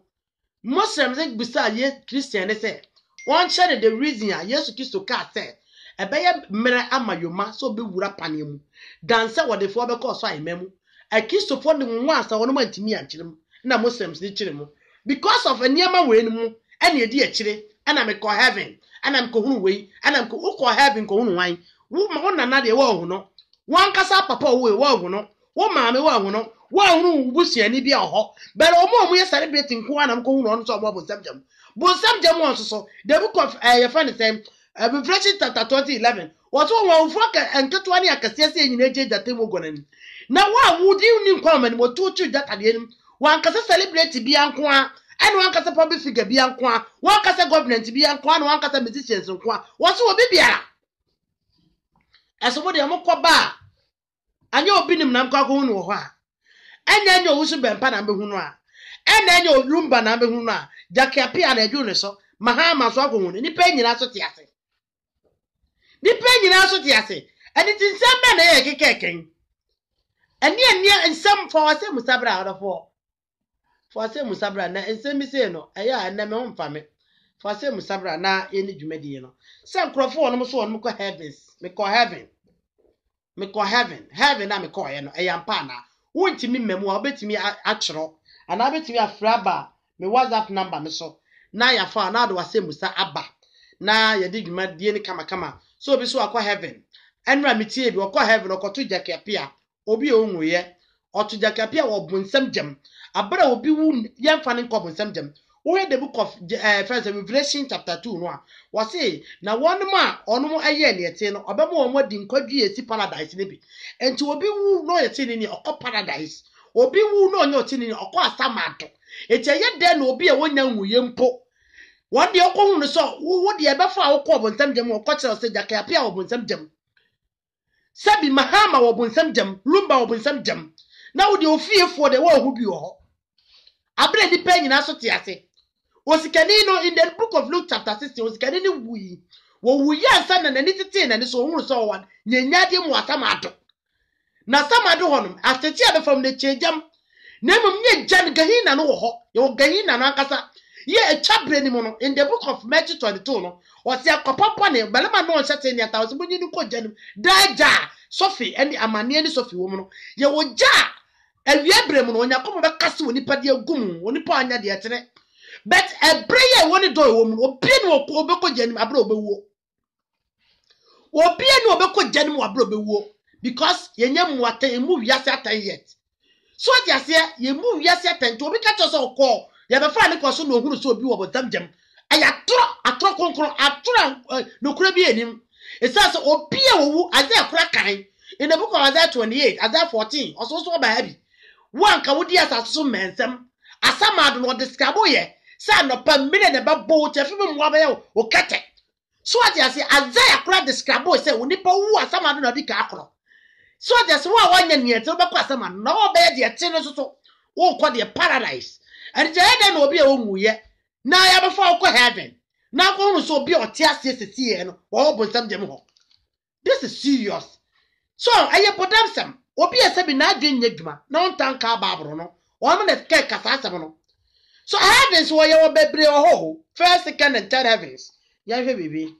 S1: Muslims beside ye Christian they say. One share the reason yes to car said. Ebeye mere amayoma so be wura panemu dansa wode fo be cause so imemu akistofo ne nwa asa wono mantimi ankirem na Muslims ni kirem because of eniema we nmu ene edi akire ana me call heaven ana me ko hunu we ana me ko heaven ko hunu wan wo ma wona na de wo hu no wan kasa papa wo hu no wo maame wo hu no wo hunu busuani bi oho but omo ye celebrate nko ana me ko hunu on so obo bonsam won so the book of your friend say Revelation chapter 20:11. What one fuck and 20 akasiase nyina je datem ogonani. Na wa wudi uni kwa mani mo tutu that adiem. Wan kasa celebrate bi anko a, and wan kasa public figure bi anko a, wan kasa government bi anko a, wan kasa musicians nko a. What obi biara. Eso de amokọ ba. Anya obi nim na mkọ ko hunu ho a. Anya owusu bempa na behunu a. Anya olumba na behunu a. Jakiapia na edu ne so. Mahama so akohunu. Ni pe nyina so tiase. Ni pe nyina so tiase. And it is some na ye kekeken. And some for say Musabra out for say Musabra na ensem say no. Eya na me ho mfame. For say Musabra na eni dwumadi no. Some crofo no so on heavens. Me call heaven. Heaven na me call ye no. Eya mpa na. Wontimi memu obetimi akiro. Ana betimi afraba me WhatsApp number me so. Na ya fa na do wase Musa aba. Na ye di dwumadi ni kama. So obi so akwa heaven. Enra metie bi okwa heaven okoto jakapia. Obi onwuye. Oto jakapia wo bonsam jam. Abra obi wu yemfa ne nkọ bonsam jam. We the book of first Revelation chapter 2 no a. Was say na one ma ono aye ne ete no obema omo di nkwadwi esi paradise ne bi. Enti obi wu no ete ni okọ paradise. Obi wu no onye ete ni okọ asamado. Eti ye de na obi e wonya nwuye mpo. One day okọ hunu so wo de ebefa okọ bonsam jam okọ kire se jakapia wo bonsam jam. Sabi mahama wo bonsam jam, lumba wo bonsam jam. Na wo de ofiefo de wo hu bi wo ho. Abre di pe nyina so te ase. Osikani no in the book of Luke chapter 16 osikani ni wuyi. Wo wuyi ansa na nani tete na ni so hunu so wan. Nyanyade mu asamado. Na samado honum atete abe from the chejam. Na mum nye jan gahina no wo ho. Yo gahina no ankasa. Ye a chabre ni mo no in the book of Matthew 22 no. Wasi akopapa ne balema no nhyete ni ata osibunyi ni ko janim. Daja Sophie and amane ni Sophie wo no. Ye wo ja awia brem no onyakomo be kase woni pade agum woni pa anya de etere. But a prayer woni do wo mu obi ni obekọ janim abra obewuo. Obi ni obekọ janim abra obewuo because ye nyam wata emu wiase atan yet. So ati ase ye mu wiase atan to obi ka cho so okọ ye be fa ne ko so no hunu so obi wo botam jam. Aya atro konkron atro no kura bi enim. Esa so obi a wo aze akura kan In the book of Isaiah 28, Isaiah 14, also by heavy. One can would yes as some men some. As some are not describe ye. Son of per minute about boat, a few mobile or cat it. So I say, Isaiah cried the scrabo, say, when nipple who are some other the cacro. So that's why 1 year to the customer, no bed yet, so, oh, call the paradise. And the heaven will be a home yet. Now I have a fall heaven. Now going so be or tears see and all but some demo. This is serious. So I put them some. Obi a sebi na adwen nyeduma. No tan ka babro no. O am na ke kasa asem no. So heavens wo ye wo bebre ho. First, second and third heavens. Ya hwe bibi.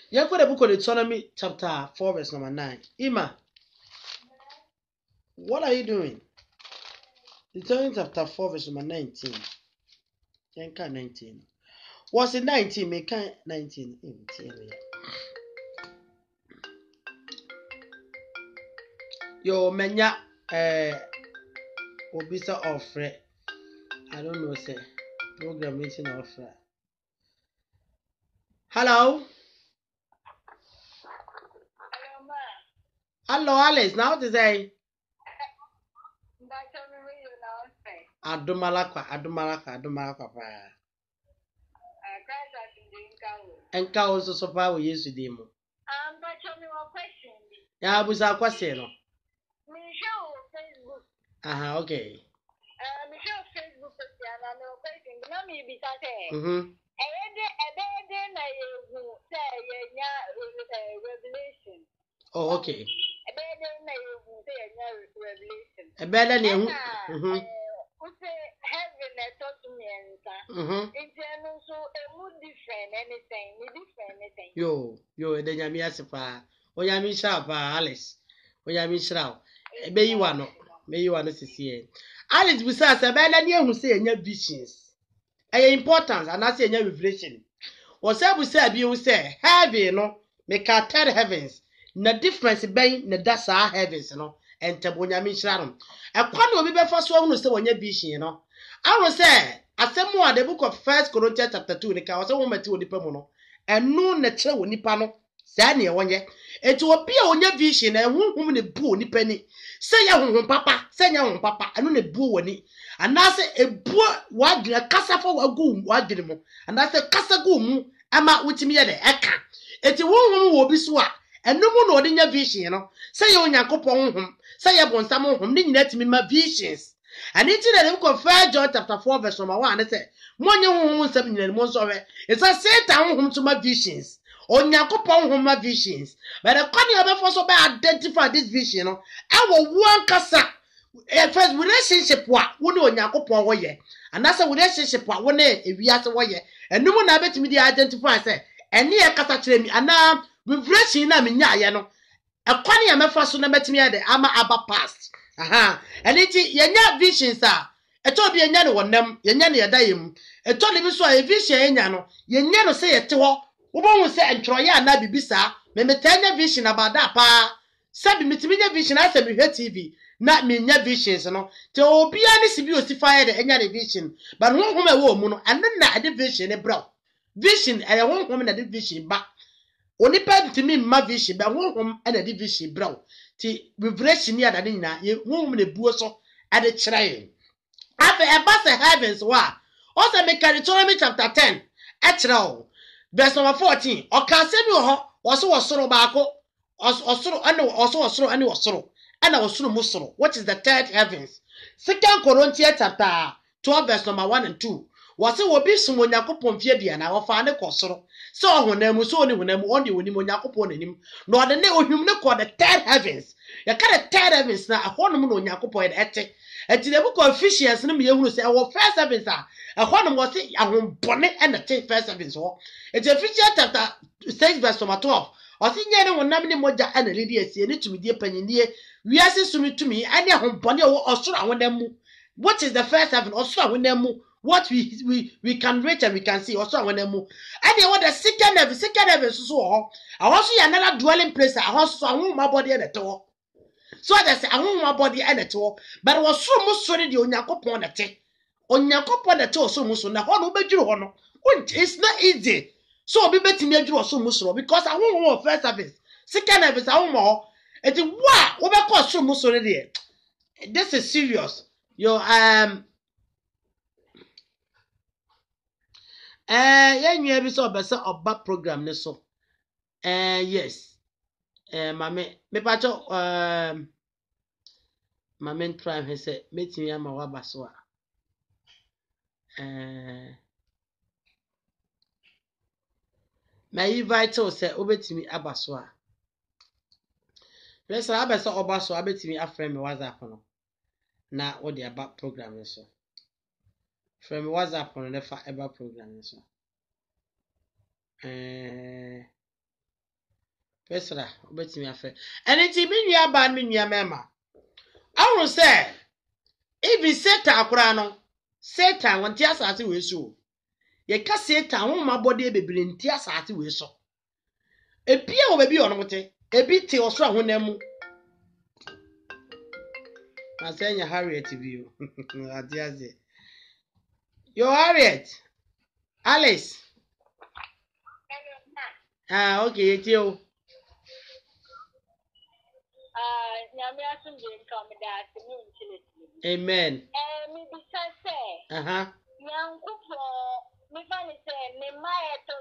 S1: Ya for the book of Deuteronomy chapter 4 verse number 9. Ima. What are you doing? Deuteronomy chapter 4 verse number 19. Yanka 19. Was it 19? Make 19. Yo menya obisa offer. I don't know say program meeting offer. Hello. Hello Alice, now to say Adumalaka pa. Enka also so far we use them.
S2: But tell me one question.
S1: Yeah, busa question no.
S2: Facebook.
S1: Okay.
S2: Michelle Facebook and I know question. No me be say. Revelation.
S1: Oh, okay.
S2: Revelation.
S1: A better name.
S2: Heaven talk to me and it's so a mood different anything.
S1: Yo, the Yamia Sapa. O Yami Shapa, Alice. O Yami Shroud. May you want to see. Alice besides a better near who say any visions. A importance and I say any revelation. Or say we say you say, heaven, no, make our third heavens. Na difference between the dasa heavens, no, and Tabunyami Shroud. A quan will be before so who say when you vision, no. I will say, as some more the book of 1 Corinthians chapter 2, the cows a woman to the Pemono, and no natural Nipano, Sanya 1 year. It will be on your vision and whom the boo ni penny. Say your papa, say your papa, and on a boo ni. And I say a boo what a cassa for a goom, what did mo, and I say cassa goom, I'm out with me at the eka. It won't be swat, and no more in your vision, you know. Say your Yakopon, say your bon some whom didn't let me my visions. And it's in the book of 1 John chapter 4 verse number 1. It says, "Money who 7 years most of it. It's a Satan whom to my visions. On Yakopon whom my visions. But the corner of the first identify this vision. I will one casa. A first relationship what would on Yakopon way. And that's a relationship what one day if we have to way. And no one I bet me the identify say. And near casa me and now with relation I mean ya. A corner of the first one bet me at the Ama Abba past. And it yenya visions are a told be a nyano one them, yenya daim. A told him so a vision yano, yenya say a tour. Woman will say and Troya and Nabi Bisa, may me tell your vision about that pa. Sabi me to me vision as a TV, not me nya visions, no. To be honest, if you see fire the any vision, but one woman woman and then not a vision a bro. Vision and a one woman a vision, but only pen to me my vision, but one woman and a division, bro. Ti revelation near that in ye woman a buoso at the train. After a bus of heavens, what? Also, make Deuteronomy chapter 10, Etro, verse number 14. Or can send you also was soro bako, also was soro and was soro, and I was soro musoro. What is the third heavens? 2 Corinthians chapter 12, verse number 1 and 2. Was it will be some when Yakupon Fidia and our father Cosoro. So when them was only when them only when him on Yakupon him, nor the name of him called the third heavens. You can't third heavens now, a horn on Yakupo and Ete. And to the book of Ephesians, no me who say our first heavens are a horn was it a home bonnet and the first heavens. It's Ephesians chapter 6, verse number 12. Or see, no one naming Moja and a lady as you to me, dear penny near. We are to me, and your home bonnet or so I want them. What is the first heaven or so when them move? What we can reach and we can see also when they move. And they want the second heaven so I want to see another dwelling place. I want to want my body at the door. So I say I want my body at the door. But it was so much sorry the Onyakopon the tea. Onyakopon the toe so much na one be you hono. It's not easy. So be betting me you so much because I want first service. Sika na bisa wo mo. Eti wa wo be ko so mu so ne de. This is serious. Yo yenwe bi so be se oba program ne so. Yes. Mame me pacho mame try he say metimi ama wa baso a. My vital say obetimi abaso a. Let's abesa obaso abetimi aframe me WhatsApp no. Na what the about program ne so. From WhatsApp no nefa eba program ne so. Pesra obetimi afre. Enti bi nua ba me nua mema. Awu say if Satan akura no Satan wanti asase we so. Ye ka Satan ho mabode bebre nti asase we so. Epia wo bebi ono mote. Ebi te oso ahonam. Na say nya Harriet bi o. Adiaze. Yo Harriet. Alice. Okay, it's you. Amen.
S2: Me be say. Young couple, me funny say, me my to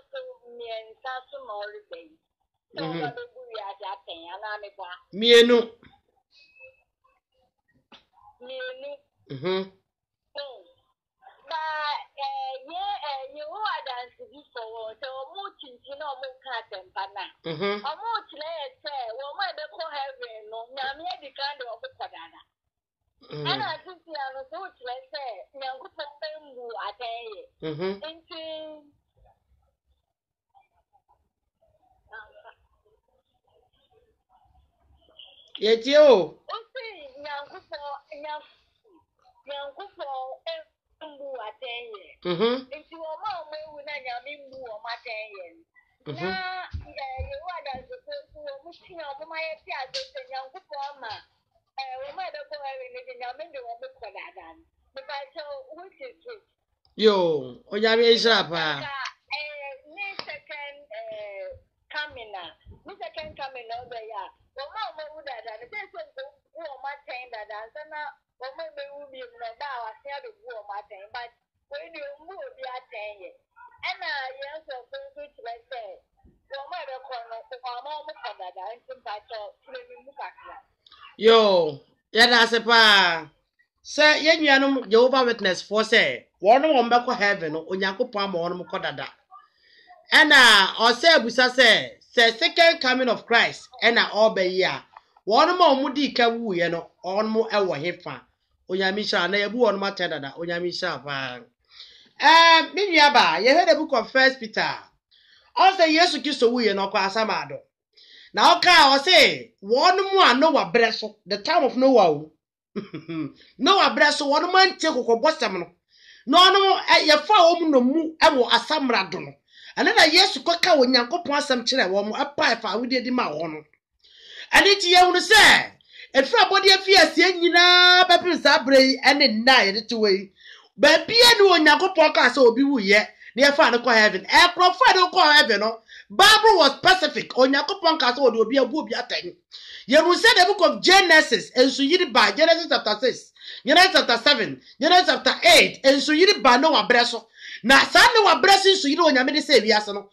S2: me and Sasu Molly. So I do that thing, and I'm a bar.
S1: Me no.
S2: You are dancing before, so mooching, you know, more cat and banana. A mooch lay say, well, my deco heaven, no, Namia the kind of a padana. And I think you are not so let's say, young couple who attend into.
S1: Yet you.
S2: Young couple. Into a mom when I am in Boo my 10 years. Now, you are the supposed to machine of my young performer. We might have gone in the window of the Quadadan. But I saw which is true.
S1: Yo, Oyami Shapa.
S2: Second coming now. Second coming over here. Well, Mamma would have done it. There's my 10 that answer now. Well, maybe we'll be no bow. I said the war my thing, but when you move, be at 10 years. And yes, so good, let's say. Well, my corner, I'm that I think I saw swimming back.
S1: Yo, that's a pa. Sir, Yanum, Jehovah Witness for say, one on back of heaven, or Yaku Palm on Mukodada. And or say, Busa say, second coming of Christ, and all be ya. One more moody kawu, you know, on more our hefa. Oyamisha, na ebu on matter that Oyamisha. Minyaba, you heard the book of 1 Peter. Also, yes, you so we no kwasamado. Now, I say, one more Noah Bresso, the time of Noah. Noah Bresso, one man take a bossamano. No, at your phone, no moo, I will asamradono. And then I yes to cook out when you go past some children, one more pipe, I would did my own. And it's you to say. If somebody fears you know, Pepper Sabre and then night away. But be a new Yanko podcast or be we yet, near Fano heaven. A profile call heaven. Barbara was Pacific on Yanko podcast or will be a booby thing. You will say the book of Genesis and so you did by Genesis chapter 6, Genesis chapter 7, Genesis chapter 8, and so you did by Noah Bresso. Now, Sunday blessing so you don't have to say yes or no. 1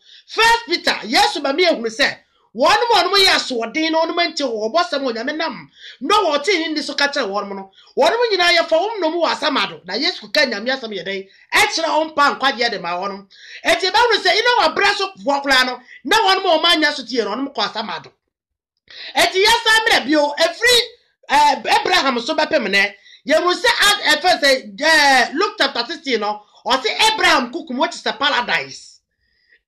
S1: Peter, yes, but me who say. One way I saw Dean ornament or was someone Yamanam. No what in this catcher one. One when you are for no more Samado. Now, yes, who can yam some day. Extra on pan quite yet in my own. And you don't say, you know, a brass of Walklano. No one more man yasuti on Quasamado. And yes, I'm a bio, a free Abraham so permanent. You will say, at first, say, looked at Tatistino or say, Abraham cook what is a paradise.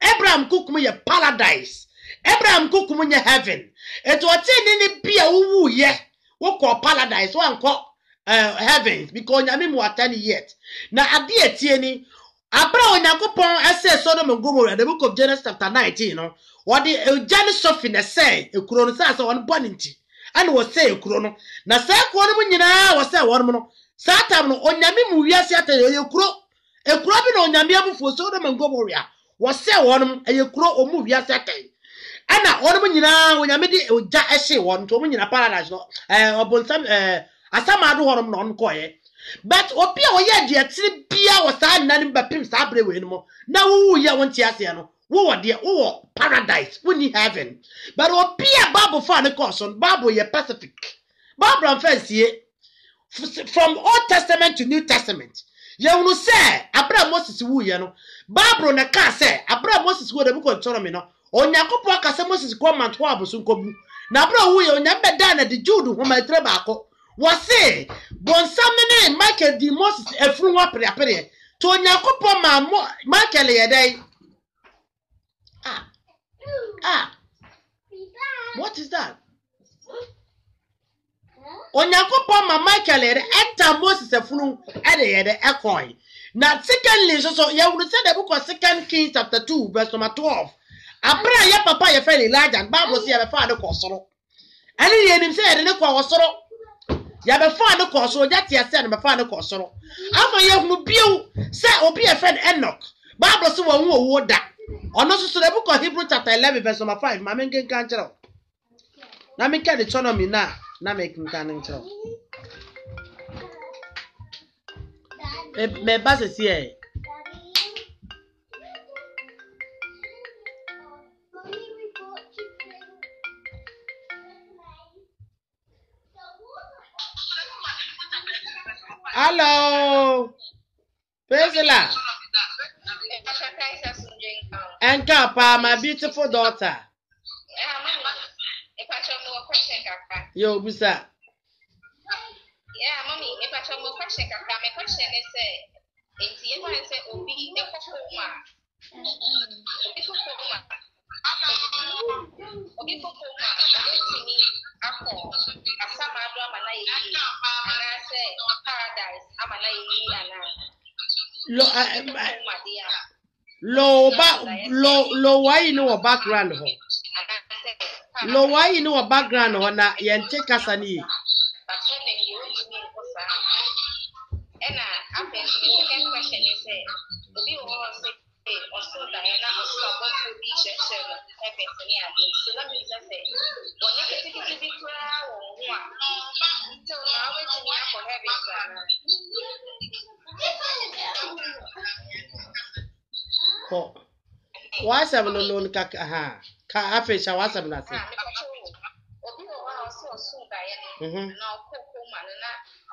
S1: Abraham cook me a paradise. Abraham cook when you heaven. It was any beer woo ye. What call paradise? One call heavens because I mean what 10 yet. Now a dear tieni. Abraham Yakupon says Sodom and Gomorrah, the book of Genesis chapter 19. What the Genesis Sophina say, a chronosas on bonity. And was say a chrono. Now say one when you know was say one mono. Satan on Yamimu Yasiata, you crow. A cropping on Yamiamu for Sodom and Gomorrah was say one a crow or move Yasate. ana ono nyina onyame de ogya ehye won to nyina paradise no obonsam asamado honom no on koye but obi a oye de atiri bia wo saa nanim bapim saa brewe no mo na wo ye won ti ase no wo de wo paradise wo ni heaven but obi a bible fa ne course on bible ye pacific bible am fancy from Old Testament to New Testament ye unu say Abraham Moses wu ye no bible na ka say Abraham Moses wo de book Deuteronomy no onyakopo akase Moses ko manto aboso nkobu na Abraham wu ye onyambe da na de Jude ho ma tre baako wo say bonsamene Michael di Moses efuru wa pere to onyakopo ma Michael ye dai what is that? Onyakopo ma Michael ere enta Moses efunu ere ye de ekoi. Na secondly so you will say the book of 2 Kings chapter 2 verse number 12. Abra ya papa ye fell Elijah and Bible say ya be fa de kosoro. Ani ye nim say ye de kwa wosoro. Ya be fa de kosoro jati ya say na be fa de kosoro. Afa ye hunu biu say obi ye friend Enoch. Bible say wo hu owo da. Ono so the book of Hebrew chapter 11 verse number 5. Ma mengen kan kire. Na me ka Deuteronomy na me kan kire. Me base si e. Hello. Pesela. Enka pa my beautiful daughter. Yo busa.
S3: Yeah, mommy, if I tell you question, my question is it's you want to say obi the kokoma. Obi kokoma, obi ako asama do amana yi ana say paradise amana yi ana
S1: lo why you know background ho. Lo why you know background ho na yente kasa ni.
S3: And after the second question is obi won say also Diana also about to be section happens near so let me just say when you get to be cry one so now we need for heaven
S1: ko wasa no no ka afisha wasa na say
S3: obi won also Diana na kokoma na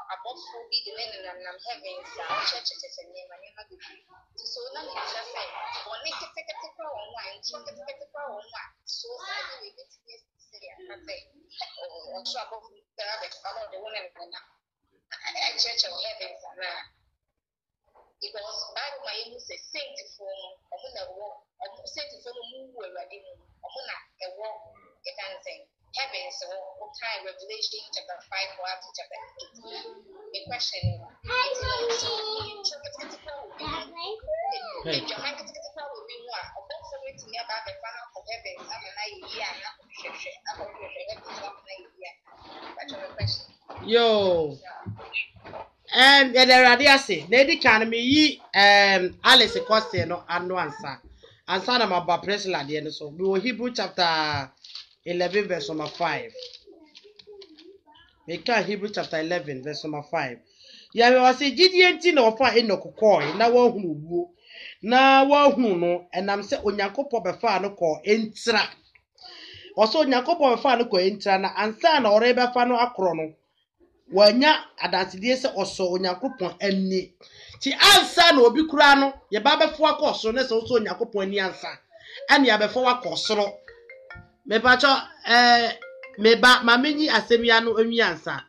S3: above be the men and heaven church so now you just say one need to take a one so we get or trouble the woman and church of heaven because Bible my say saint for saint for move already a walk a dancing heaven so time Revelation chapter 5 or chapter 8 a question so
S1: yo and there are say lady can me yi Alice Coste no anu ansa na maba presla de no so we Hebrew chapter 11 verse number 5. We can Hebrew chapter 11 verse number 5. Ya we was Gideon ti na ofa Enoch koi na wa hunu wuo na wa hunu no enam se Onyankopon be fa no ko entra. Oso Onyankopon be fa no ko entra na ansa na ore be fa no akro no. Wanya adanside se oso Onyankopon ani. Ti ansa na obi kura no ye ba be fo akoso ne se oso Onyankopon ani ansa. Ani ya be fo akosoro. Me pacho me ba mamenyi asemia no anwiansa.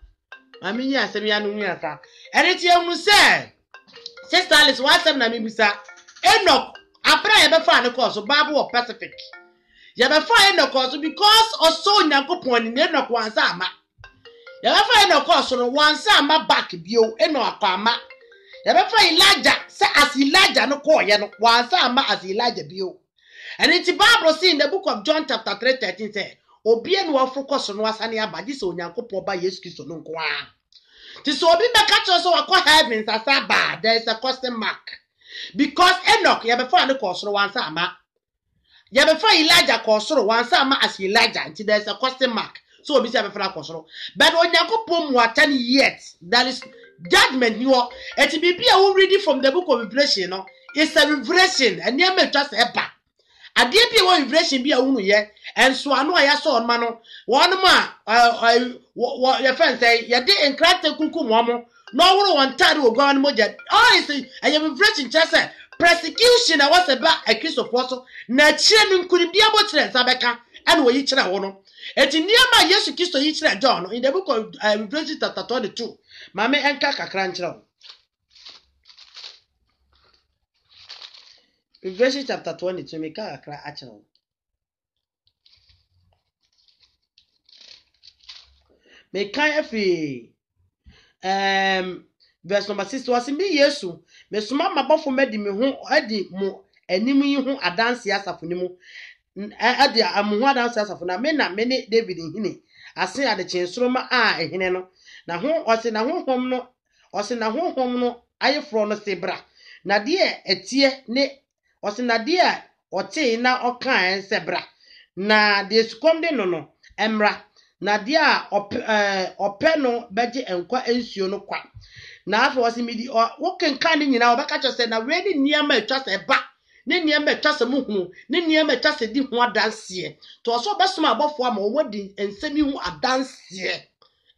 S1: Mamenyi asemia no anwiansa. Ereti ehunu se Sister Alice wasem na mebisa Enoch apra ye be fa ne course Bible of Pacific. Ye be fa Enoch course because oso Nyankopon ni Enoch wansa ama. Ye be fa Enoch course no wansa ama back bio Enoch akwa ama. Ye be fa Elijah se as Elijah no ko ye no wansa ama as Elijah bio. And it's Bible see in the book of John chapter 3:13 say obi enu afokọ no asane abaji se Onyankopon ba Yesu Kristo no nko a. Ti so obi be catch us so akọ heaven asaba there is a question mark because Enoch ye be fa ne course no wansa ama. ya be fa Elijah ko soro wansa ma as Elijah until there's a question mark so obi say be fa ko soro but onyankopon mu atan yet that is judgment ni wo eti bibia we reading from the book of Revelation no it's a revelation and near me just eba ade bi wo revelation bi a wonu ye enso ano a ya so on ma no won ma your friend say ye de enkrate kunkum mo no woro won tare oguan mo je honestly I am revelation just say persecution I was about a Christopher so na chire ni nkuri bia bo chire nsa beka and wo yi chire wo no eti niam Yesu Kristo yi chire John in the book of Revelation chapter 22 mame enka kakra nchire Revelation chapter 22 me kakra achire me kan afi verse number 6 was me Yesu me suma mabofo medi me ho adi mo anim yi ho adanse asafo ni mu adi amu ho adanse asafo na me ne David hini ase ade chensoroma a ehene no na ho ose na honhom no ayefro no sebra na de etie ne ose na de ote na okan sebra na de sukom de no emra na de a ope no beje enkwa ensuo no kwa na afọ wasi midi wo kenkan ni nyina obeka cho se na we ni niam atwa se ba ne niam atwa se muhunu ne niam atwa se di ho adanse to so besoma abofo ama wo di ensemi hu adanse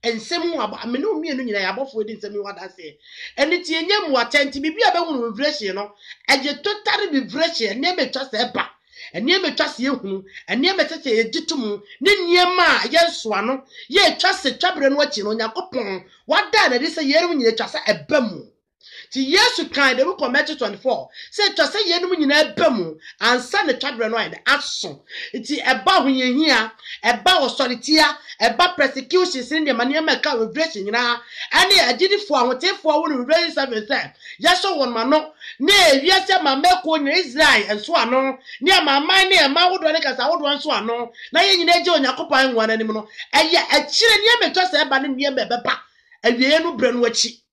S1: ensemi hu amene omienu nyina ya abofo di ensemi hu adanse eni ti enyam atenti bibia be hunu revelation no eje total revelation ne me atwa se ba eni emetwa se ehunu eni emetete egitum ne niema yenso ano ye atwa se twabre no achi no yakopon wada na de se yerum nyina atwa se ebamu ti Yesu kan de book of Matthew 24 se atwa se yerum nyina ebamu ansa ne twabre no ayde aso ti eba hoyehia eba osoritia eba persecution sin de maniema ka revelation nyina ani agidifo ahotefo wo revelation 7 yeso won ma no na ewiase ma meko ni Israel enso ano ni amaman ni ema wodo ne kasa wodo enso ano na ye nyina je onyakopan nwa nanim no eye akire ni emetwa se eba ne nie beba awie no bre no achi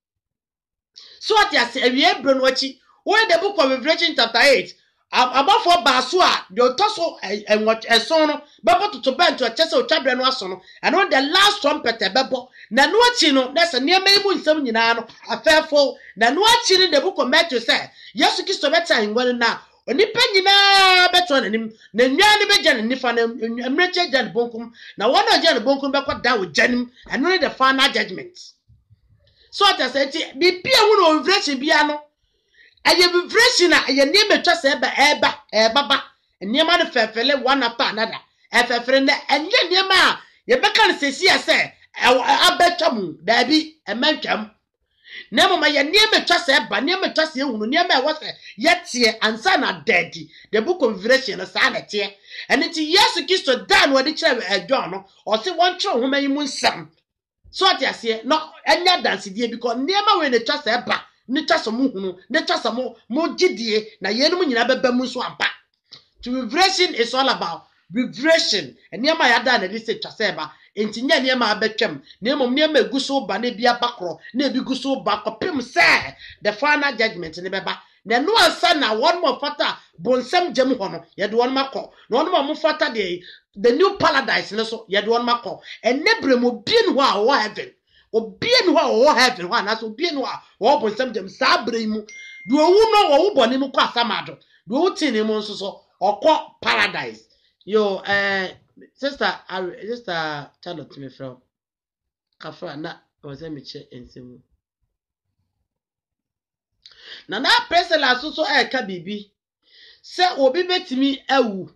S1: so at yase awie bre no achi we the book of Revelation chapter 8 abafo baaso a de otoso enso no bebo toto bento achese otwabre no aso no and on the last trumpet bebo na no achi no na se niam imu nsam nyina no afefo na no achi ni the book of Matthew say Yesu Kristo beta ngwan na onipa nyina beto nanim na nwa ne beja ne nifa na emreche jan bonkum na wona jan bonkum be kwada wo janim and on the final judgment so at say ti bibia hu no revelation bia no aye revelation na aye ne metwa se baba niema no fefele one after another efefere na enye niema a ye beka ne sesi ase abetwam dabi emantwam na mama ye niema twa se ba niema twa se ehunu niema e wose yetie ansa na daddy the book of Revelation sa na tie ene ti Yesu Kristo dan wo de kire John no o se won kire ho mayi mu nsam so atiase no enya dance die because niema we ne twa se ba ne twa so mu hunu ne twa so mo gidie na yenum nyina beba mu so ampa to revelation is all about revelation niema ya da na de se twa se ba enti nya niema abetwam na emom niema eguso ba na bia bakro na ebi guso ba kopem se the final judgment ne beba na no ansa na one more fata bonsam jam ho no ye de won makọ na won mo fata the new paradise ne so ye de won makọ enebrem obien ho a wo heaven obien ho a wo heaven ho na so obien ho a wo bonsam jam sa bremu do owu no wo bone mu kwa samado do utini mu nso so okọ paradise yo sister Charlotte me from kafra na oze me che ensemu na presela so ka bibi se obi betimi awu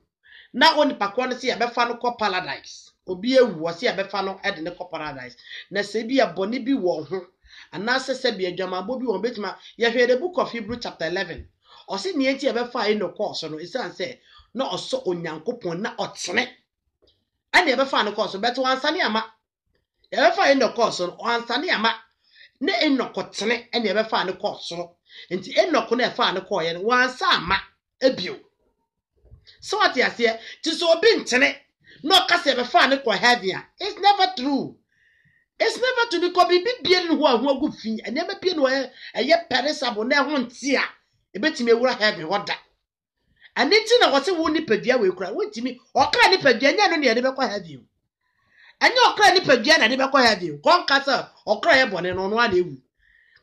S1: na oni pakwa no se ya befa no ko paradise obi awu o se ya befa no de ne ko paradise na se bi abone bi wo ho ana se bi adwamabo bi wo betima ya hwe the book of Hebrew chapter 11 o se ne enti ya befa no course no isan se na oso onyankopon na otene ana ya befa no course beto ansane ama ya befa no course no ansane ama na enokotene ana ya befa no course no enti enoko na efa ne ko ye wansa ama ebio so what you say ti so obi ntene no ka se be fa ne ko heavy it's never true because bibie no ho agu fi ene be pie no eye perishable na ho ntia ebetime ewura heavy hoda And it's in a what's a wound nipadua we cry. Wait to me, or cry nipadua, no near never quite have you. And your cry nipadua, I never quite have you. Con cassa or cry a bonnet on one ewe.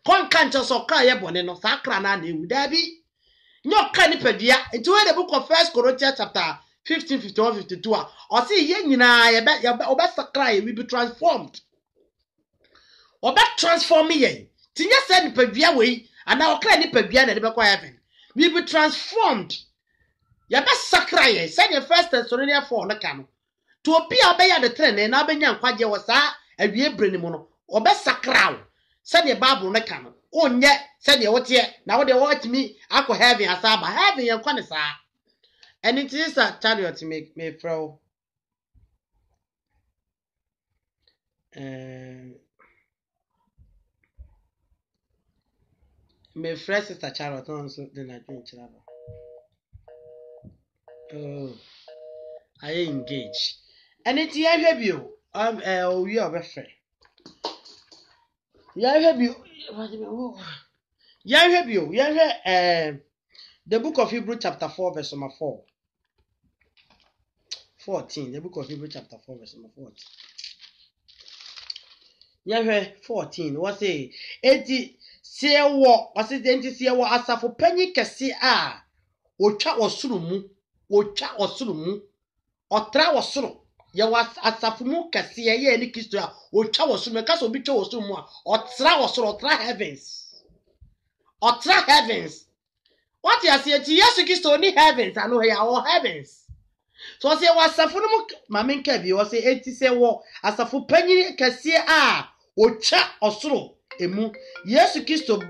S1: Con cantos or cry a bonnet or sacrana, they would be. No cry nipadua, into the book of 1 Corinthians chapter 15, 51, 52. Or see, yen, I bet your best cry will be transformed. Or back transform me. Tinya said nipadua way, and now cry nipadua, and never quite heaven. We be transformed. Ya ba sakraye said the first Thessalonians 4 na ka no to obi obey the trend na abenya nkwaje wo sa awie breni mu no obe sakraw said the Bible na ka no onye said the wote na wo de watch me akọ heaven asaba heaven ye kwa ne sa and it is a chariot me throw me fresh sister chariot on so the na dream chiraba. Oh, I engage. And it's here have you. We are friend. Yeah, have you. Yeah, have you. Yeah, the book of Hebrew chapter 4 verse number 4. 14. The book of Hebrew chapter 4 verse number 14. Yeah, 14. What's it? 80. See what? What's it? 80. See what? Asafo penny kesi a. Ocha osurumu. Ocha osurumu. Otra wasoro ye was asafumu kase ye ni Kristo a otwa wasoro ka so bi twa wasoro mu a otra wasoro otra heavens what you say ti Yesu Kristo ni heavens anu ya all heavens so say wasafunu mu mamen ka bi wo say enti say wo asafu panyi kase a otwa osoro emu Yesu Kristo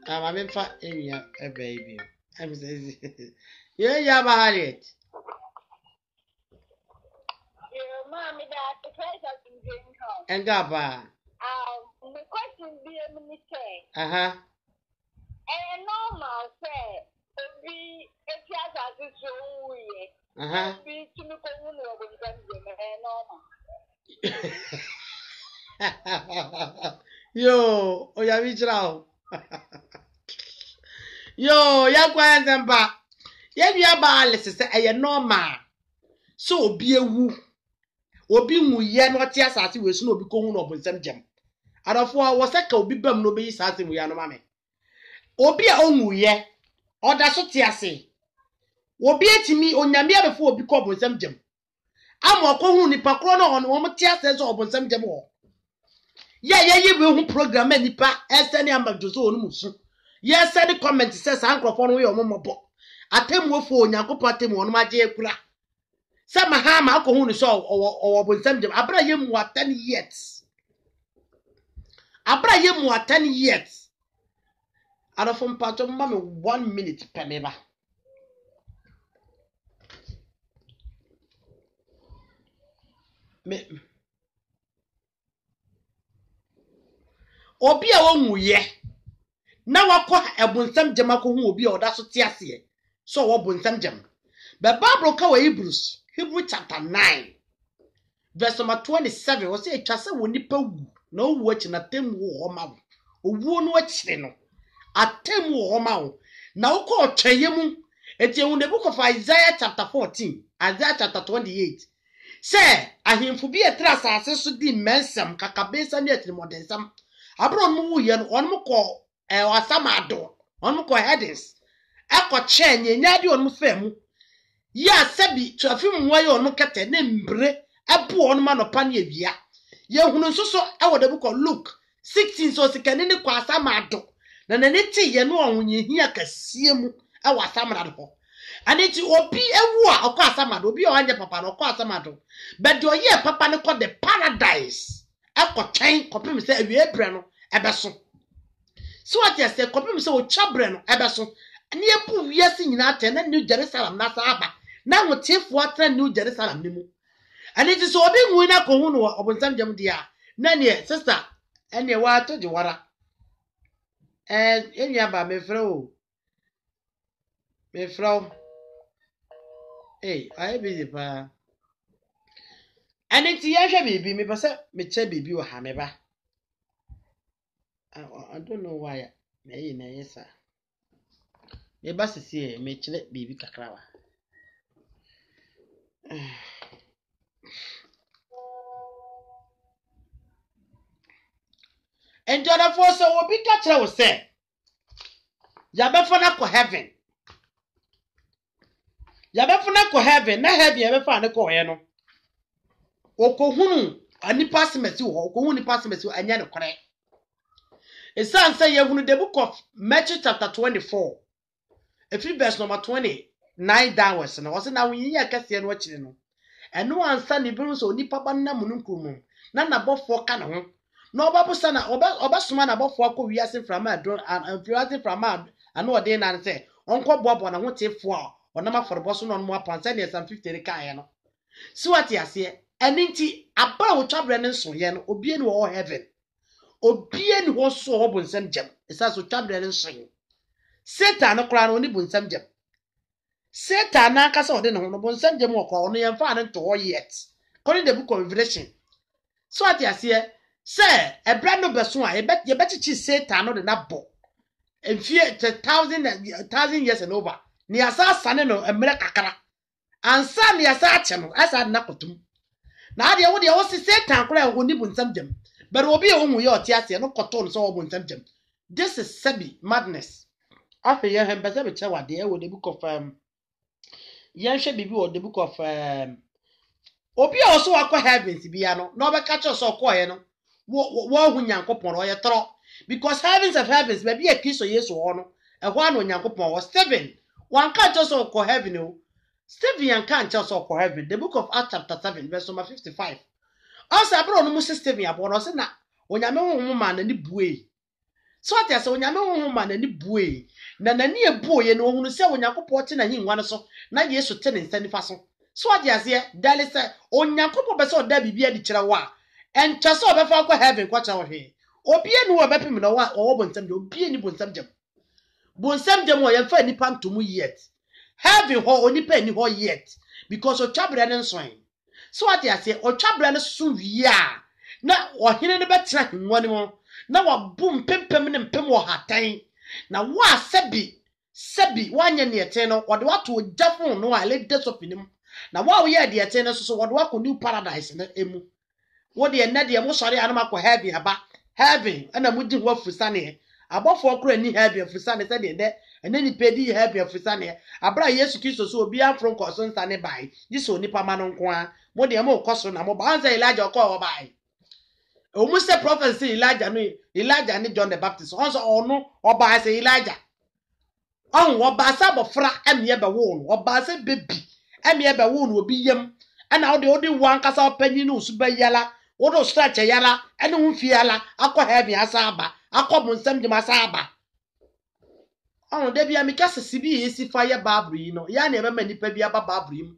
S1: mamen fa ewia baby I'm saying yeah ba halet.
S2: Mommy, that the price has been going home.
S1: And Gaba.
S2: The question be a minute.
S1: And
S2: normal say, be a child as it's so weird. Be to me, normal.
S1: Yo, oh, ya vichao. Yo, ya kwanzamba. Ya biaba lesese eye normal. So be a woo. Obi nwuye no tie asase we su no obi kohun no obonsam jam adofo woseka obi bam no be asase we ano mame obi a onwuye oda so tie ase obi etimi onyame abefo obi ko obonsam jam ama okohun nipa kro no ono mo tie ase so obonsam jam ho ye we hu program nipa esene amado so onu musu ye send comment say sa ankrofo no we omomobo atemu ofo onyankopɔ atemu ono magye ekura. Sama hama akohun ni so o bonsam jam abra yem wa 10 years abra yem wa 10 years adofo mpato mma me 1 minute pe me ba me obi a wonwuye na wakọ ebonsam jam akohun obi a oda so tiase so wo bonsam jam the Bible ka wa Hebrew chapter 9 verse number 27 was say twase woni pa wu na owu achi na tem wo ma wo owu no achi no atem wo ma wo na wo ko tweye mu eti ewu the book of Isaiah chapter 14 Isaiah chapter 28 say ahemfo bi etra asase so di mensam kakabesa ne etrimodensam abro no wu ye no on mo ko wasamado on mo ko headings akọ nya di on mo fam ya sabi trafim waye onu kete ne mbre ebu onu ma no pa ne awia ye hunu nsoso e wo da bu ko Luke 16 so sikane ne kwa asamado na ne ti ye no onye hia kasie mu e wa asamado ho aneti obi ewu a okọ asamado obi o anje papa no okọ asamado but do ye papa ne ko the paradise akọ twen kopim se awie bre no ebeso so what you say kopim se o chabre no ebeso ne ebu wiase nyina ate na New Jerusalem na saba na wotifo atra New Jerusalem ni mu aneti so obi nwu na ko hu no obonsam jam dia na ne sister ene wa to di wara enya ba me fro I busy pa aneti ya hwe bibi me pese me che bibi wo ha me ba I don't know why me yi na yesa Me ba sisi me chile baby kakrawa. And the other force will be catcher will say. Yabefana ko heaven. Yabefana ko heaven, na heaven yabefana ko no. Okohunu ani pass mesi wo, okohunu ni pass mesi wo anya ne kore. Esan say yehunu the book of Matthew chapter 24. If you verse number 29 downwards na was na won ya kase no akire no. Eno ansa ne bi so nipa ba na mununkum na nabofo ka ne ho. Na obabusa na obasoma na bofo akọ wiase from adron and wiase from ano ode na say onko boabo na ho tefo a onama forbo so no mo apansa ne sam 50 kan no. Si wati ase eninti abara wo twabre ne so ye no obie ni wo heaven. Obie ni wo so wo bonsam jam. Esa so twabre ne so. Satan no kra no ni bonsam jam. Satan na kasa ode ne ho no bonsam jam wo ko no ye mfa ne to yet. According the book of Revelation. So wati ase say ebra no beso a ye betichi Satan no de na bo. And fear 1,000 years and over. Ni asa sane no emre kakara. Ansa ni asa ache no asa na kotum. Na ade wo de wo se Satan kora wo ni bunsam jam. But obi e hu ye oti ase no koton so wo bunsam jam. This is sabi madness. Afa ye hem bese be che wade e wo the book of ye hwe bibi wo the book of obi e so akọ heavens bia no na obeka che so akọ ye no wo hu nyankopon o ye tro. Because heavens of heavens, maybe a kiss or yes or no, a one on Yankopon was Stephen. One can't just call heaven. Stephen can't just call heaven. The book of Acts, chapter 7, verse number 55. Also, I brought no Stephen upon us, and now when you know woman and the buoy. So I say, when you know woman and the buoy, Nana near boy, and who say when Yankopon and him one so, not yes to 10 and 10 façon. So I say, Dallas said, on Yankopon, but so Debbie be a chirawa, and just so before heaven, watch out here. Obie no obepem no wa obonsam de obie ni bonsam jam. Bonsam jam wo ye fa nipa ntomu yet. Heaven ho onipa ni ho yet because o twabere ne nson. So what you say o twabere ne so wi a na ohene ne betra hwani mo na wa bum pempem ne mpem wo hatan na wa sabi wanye ne ete no wo de wato jafon no a le desopinim na wa wo ye de ete no so wo de wa ko new paradise na emu wo de na de mo sori anoma ko heaven aba heaven ana mudi ho afusane abofo kro ani heaven afusane se de ene ni pedi heaven afusane abra Yesu Kristo so obi afro ko so nsane bai jiso nipa ma no nko a mo de mo koso na mo ba anza Elijah ko wo bai o mu se prophecy Elijah ni John the Baptist onso ono oba se Elijah on wo ba sa bofra eme be wo no oba se baby eme be wo no obi yam ana odi wan kasa opanyi no su ba yala wodo stretch yala ene hu yala akọ heaven asaba akọ bonsam de masaba on de bia mika sesibi esi fire babru yi no ya na ebe manipa bia babru yi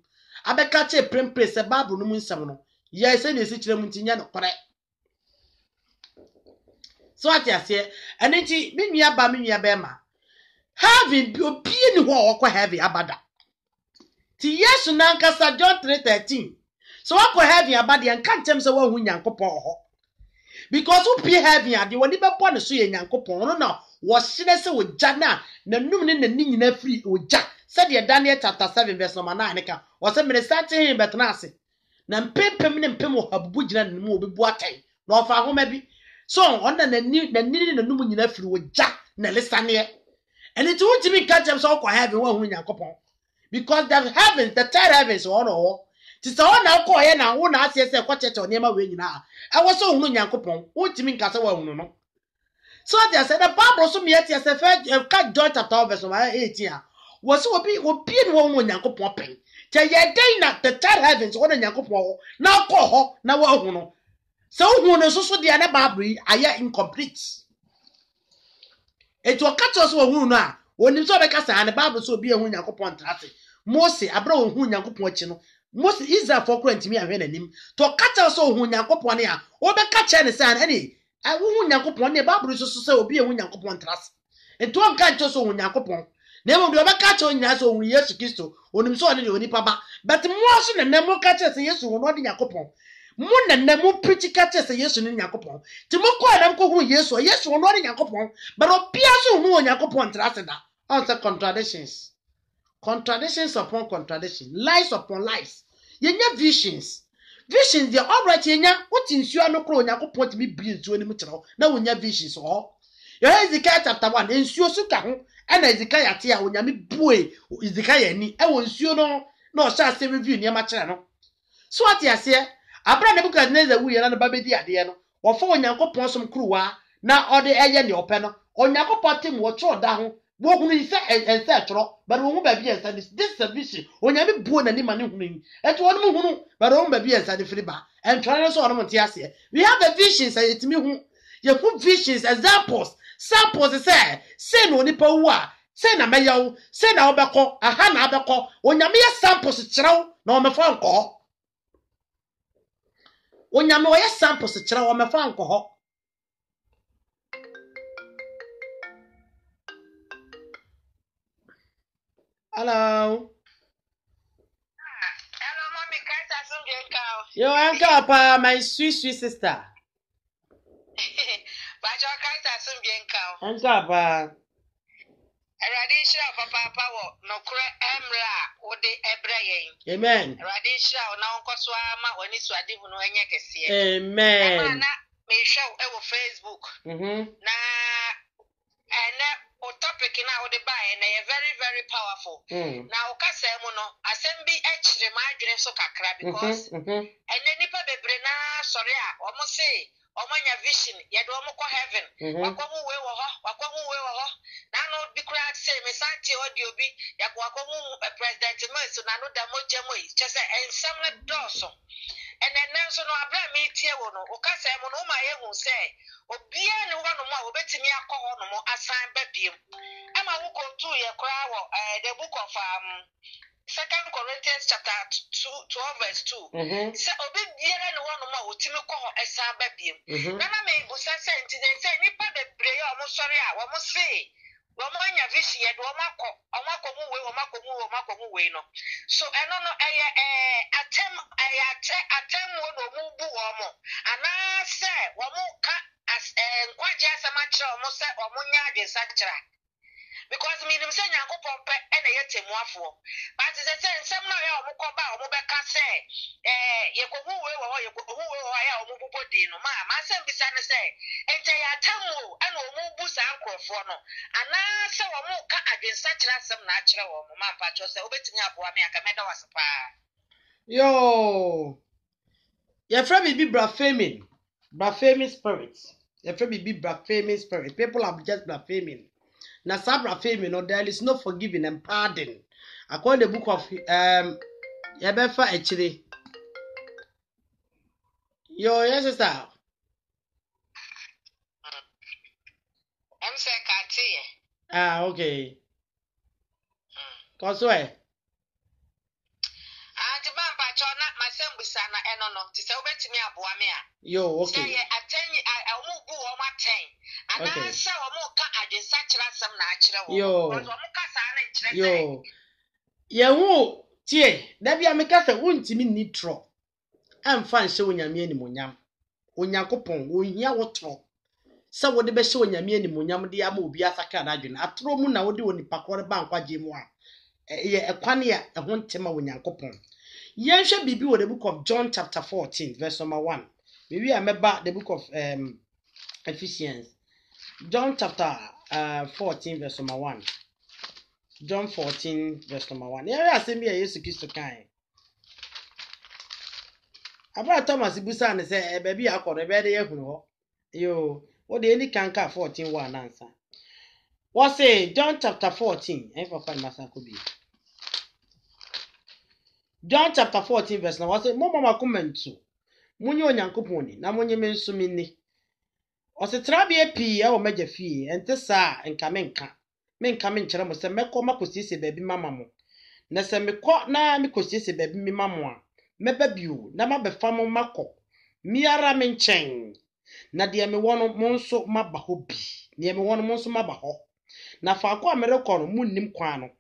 S1: abeka che prempre se babru no mu nsam no ya ese na esi kire mu ntinya no kore so atiase ene nti menua be ma heaven obi ni ho akọ heaven abada ti Yesu na nkasa John 3:13 so what heaven about the encantem say wa hu nyankopon ho because who pay heaven ade woni be born so ye nyankopon no na wo hire se wo jana na num ne na nyina free wo ja said the Daniel chapter 7 verse number 9 ka wo say me start him betna ase na mpempem ne mpem wo habubu gina ne mu obi bu atai na ofa homa bi so on na nini na num nyina free wo ja na lesane and it won't be catch them so ko heaven wa hu nyankopon because the heavens the third heavens on all Tisa ona ko ye na wo na asese kwa cheche onema we nyina e wo so hunu nyankopon untimi nkase wa hunu no so they said the Bible so me yet say ka John chapter verse 18 a wo so obi ni wo hunu nyankopon pen te ye den na the third heavens wo na nyankopon ho na ko ho na wo hunu so hunu so de na Bible aye incomplete eto ka to so hunu no a oni so be ka sa na Bible so obi hunu nyankopon trase Mose abra wo hunu nyankopon chi no most Israel for kwantimi ahwe nanim to kacha so hu nyankopon a wo be kacha ne san ani hu nyankopon ne Bible so se obi hu nyankopon tras ento an kacha so hu nyankopon na mo de be kacha nya so hu Yesu Kristo onim so ne oni papa but mo so ne mo kacha se Yesu hu no de nyankopon mo ne mo preach kacha se Yesu ne nyankopon ti mo ko na ko hu Yesu hu no de nyankopon but obi so hu nyankopon tras da Answer contradictions. Contradictions upon contradictions. Lies upon lies. Yenya visions. Visions, they're all right. Yenya, what in you are no crow, Yako point me beans to any mutual. Now, when your visions or your Ezekiel chapter 1, and Sue Suka, and Ezekiel Tia, when Yami boy, Ezekiel, I won't you no, shall say review near my channel. So what you say? I brought the book at Nether, we are on the baby dear, or for Yako Possum crew, now all the air in your panel, or Yako Potim will throw down. What will you say and say, but won't be as this submission when you be born and money. At one moon, but won't be as a free bar and try us on Montiasia. We have the visions, and it's me who you put visions, examples, samples, say no nipa, say na mayo, say na obeko, a han abeko, when you mere samples chow, no my phone call. When you mere samples chow on my phone call. Hello.
S3: Hello, mommy. Can't I soon get cow?
S1: Yo, uncle, my sweet sister.
S3: But your can't I soon get cow?
S1: Uncle,
S3: A radish of papa, no cra emra, or the ebrain.
S1: amen.
S3: Radish now, Coswama, when it's what you know, and you can see.
S1: Amen.
S3: May show our Facebook. O topic now the buy and they are very, very powerful. Now, Casamono, assembly actually my dress so kakra because and then nipa bebrena sorry, almost say, Omanya vision, yet Omoko heaven, Wakomu we were now no be cracked say, Miss Santi audio be Yakwakomu President Mercy, Nano Damojamo, just and some dorsal. And then now so no Abraham meet here, or Casamono, my who say, Obia no one more, bet me a call no more assign baby. Emma will go to your crowd, the book of 2 Corinthians chapter 12 verse 2. So Obia no one more, Timoko assign baby. Nana may be sent to the same nipa the prayer almost sorry, I almost say. Wamanya vision yet Omako no. So I don't know attempt one or move womo. And I say Wamuka as quite just a match almost said Omunya such. Because me them say Yanko Pompe and a yet more for. But as I said, some no Mukoba or Mubeka say, Yakomu or Mubodino, my son beside say, and say Atamu and Mubus uncle for no. And now so Muka against such as some natural or Mamma Patros, opening up one make a medal was a pa.
S1: Yo, your friend be blaspheming spirits. Your friend be blaspheming spirits. People are just blaspheming. Na sabra fame no, there is no forgiving and pardon. According to the book of Yabefa actually. Yo, yes, sister.
S3: I'm say Katia.
S1: Okay. Cause why?
S3: My son was son and no to say to me a boamia.
S1: Yo, okay.
S3: I tell you, I won't go on my time. And I saw more cut against such as some natural.
S1: Yo. Yeah, who? Tie, that be a make us a wound to me nitro. I'm fine showing your meaning munyam. Unyakopon, unya water. So what the best showing your meaning munyam, the amu be as a canadian. A tromu now do on the Pakora Bank kwa Jimwa. A quania, a one tema unyakopon. Yen shall be with the book of John chapter 14, verse number 1. Maybe I remember the book of Ephesians. John chapter 14, verse number 1. John 14, verse number 1. Yeah, I say me a yesu Christo kind. About Thomas Busan say, baby, I call a better yo, what the any canker 14 1 answer. What say John chapter 14? And for find Master could be. John chapter 14, verse number 1 say, Mama comment to Munyo Yankoponi, Namonye Mensumini. Or se trabie pii e o meja fie ente saa enka menka menkyere mo se mekọ makosiesie baby mama mo na se mekọ na mekosiesie baby mi mama a meba biu na mabefa mo makọ miara menchen na de me wono mo nso maba ho bi ne me wono mo nso maba ho na faako a merekọ no munnim kwan no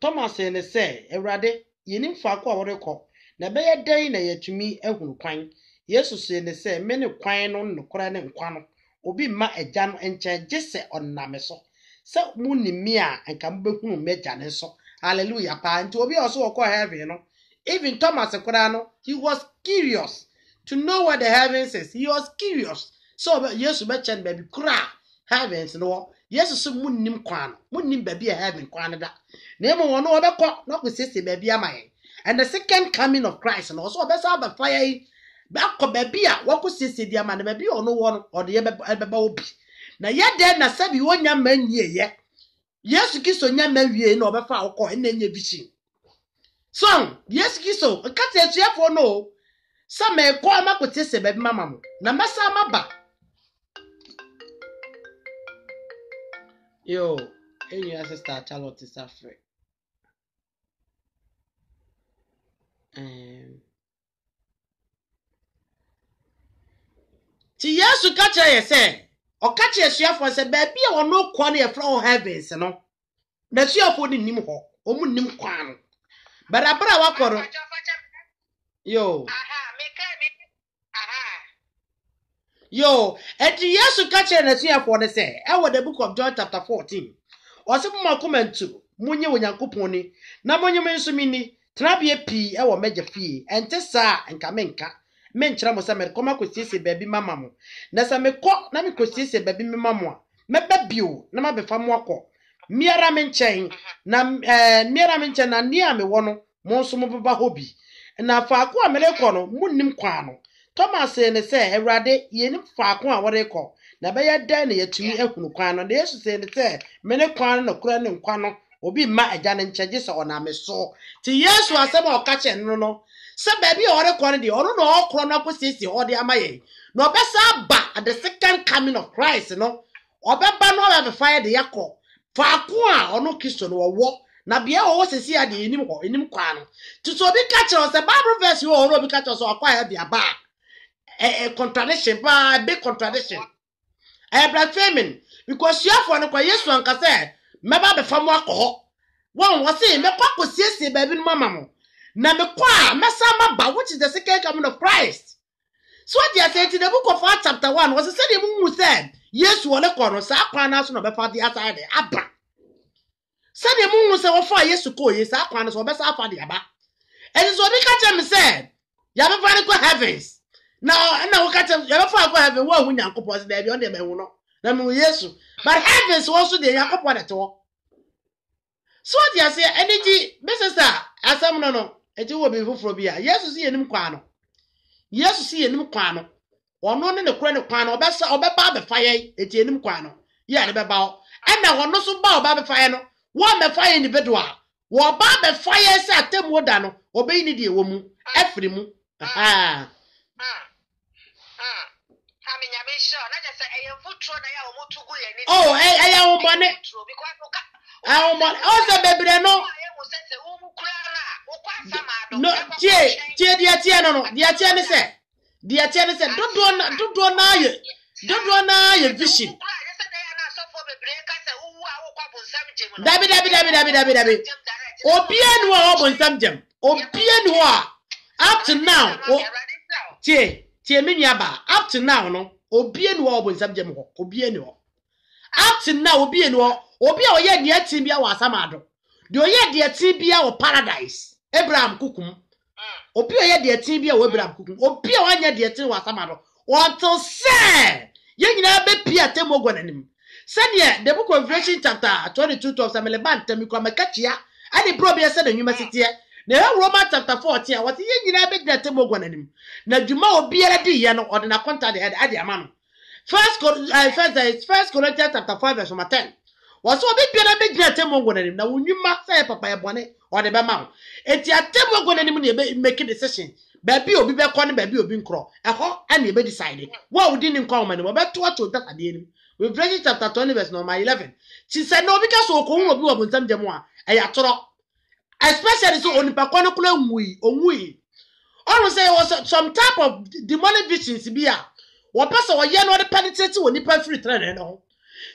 S1: Thomas ne se Ewrade yenim faako a worekọ na beye dan na yatumi ehunu kwan Jesus ne se me ne kwan no nokora ne nkwa no Obi ma eja no enche gese oname so So muni mia and can be who met and so. Hallelujah. Pa to be also call heaven, you know. Even Thomas Aquano, he was curious to know what the heavens is. He was curious. So yes, mention baby cry heavens no. Yes, so munim kwan. Munim baby a heaven kwanada. Name one other cock, not with sister baby am I. And the second coming of Christ and also best have a fire. Back baby, what could sister dear man baby or no one or the other. Na yet then na sabi one young man ye. Yes, kiss on young man ye no befa or and then ye vision. So, yes, kiso, a cat says ya for no. Some may call my with sister baby mamma. Na massa maba. Yo, and your sister Charlotte is afraid. Ti yesu catch ye say, or catch ye share for say, baby, or no quality of flow heavens, no. The share for the nim ho, or nim quan. But I brought a yo. Yo, and the yesu catch ye share for the say, I was the book of John chapter 14. Or some more comment to Munye when Yankuponi, Namonyo Sumini, Trabia P, our major fee, and Tessa and Kamenka. Mentra mo sa me koma ko sisi baby mama mo na sa me ko na me ko sisi baby mama mo me babio na ma be fa mo akọ miara me nchen na miara me nchen na nia me wono mo so mo baba hobi na fa akọ amele ko no munnim kwa no Thomas ne se Ewrade ye ni fa akọ a wore ko na be ye dan na yatumi ehunu kwa no na Yesu se ne se me ne kwa no kura ne nkwa no obi ma agya ne ncheje se ona me so ti Yesu asem o ka che no so baby or quality or no chrono sisi or the amaye. No besa ba at the second coming of Christ, you know. Or beba no have fire the yako. For a or no Christian or walk. Na bia o se si ade enim ho enim kwa no. To so be catch us the Bible verse you or no be catch us or acquire the ba. A contradiction, ba big contradiction. Blaspheming because you for no kwa Yesu anka say meba be fam akọ. One was say me kwa sisi baby mama mo. Na me kwa mesama ba which is the second coming of Christ. So what they say in the book of Acts chapter 1 was said who said yes wole kono sa kwa na so no be fa the aside aba. Said the who say wo fa yes ko yes sa kwa na so be sa fa the aba. And so be catch me said ya be fa go heavens. Now na wo catch ya be fa go heaven wo hu Nyankopon say be on the be hu no. Na me yes but heavens also the Nyankopon at all. So what they say energy Mr. Asam no eti wo be foforo bia Yesu si enim kwa no Yesu si enim kwa no ono ne kura ne kwa no obeba be faye eti enim kwa no ye ne beba o na ono so ba oba be faye no wo me faye individual wo ba be faye se atemu da no obeyi ne de ewo mu afiri mu aha
S3: amenya me sure na just say eyemfutro na ya omutugu ye ni
S1: oh eya wo bone also bebre no no tie dia no dia ne se dodo na ye vision dabi obianu a obonsam jam obianu a up to now tie menya ba up to now no obianu a obonsam jam ho obianu up to now obianu obi a oye de atin bia wa asamado de oye de atin bia wo paradise Abraham kukum obi oye de atin bia wo Abraham kukum obi a wanya de atin wa asamado until say ye nyina be pia temo gwananim sane the book of Revelation chapter 22 of Samuel bantam kwa makachia ani bro bia said university na Romans chapter 14 what ye nyina be de temo gwananim na dwuma obi ara di ye no ode na contact de ade amano First Corinthians chapter 5 verse 10 was so big na big na temo gwananim na wunwuma say papa e bone ode be ma enti atemo gwananim na be make decision baby obi be kwa ne baby obi nkro eho ana e be decide wa udi ni nkwa ma ne be to ato that ade ni Revelation chapter 20 verse number 11 she said no because so ko hu obi wo bontam jam a e ya toro especially so onipa kwa ne kula onwui or say was some type of demonic visions bia wo pesa wo ye no de penetrate wo nipa free trend no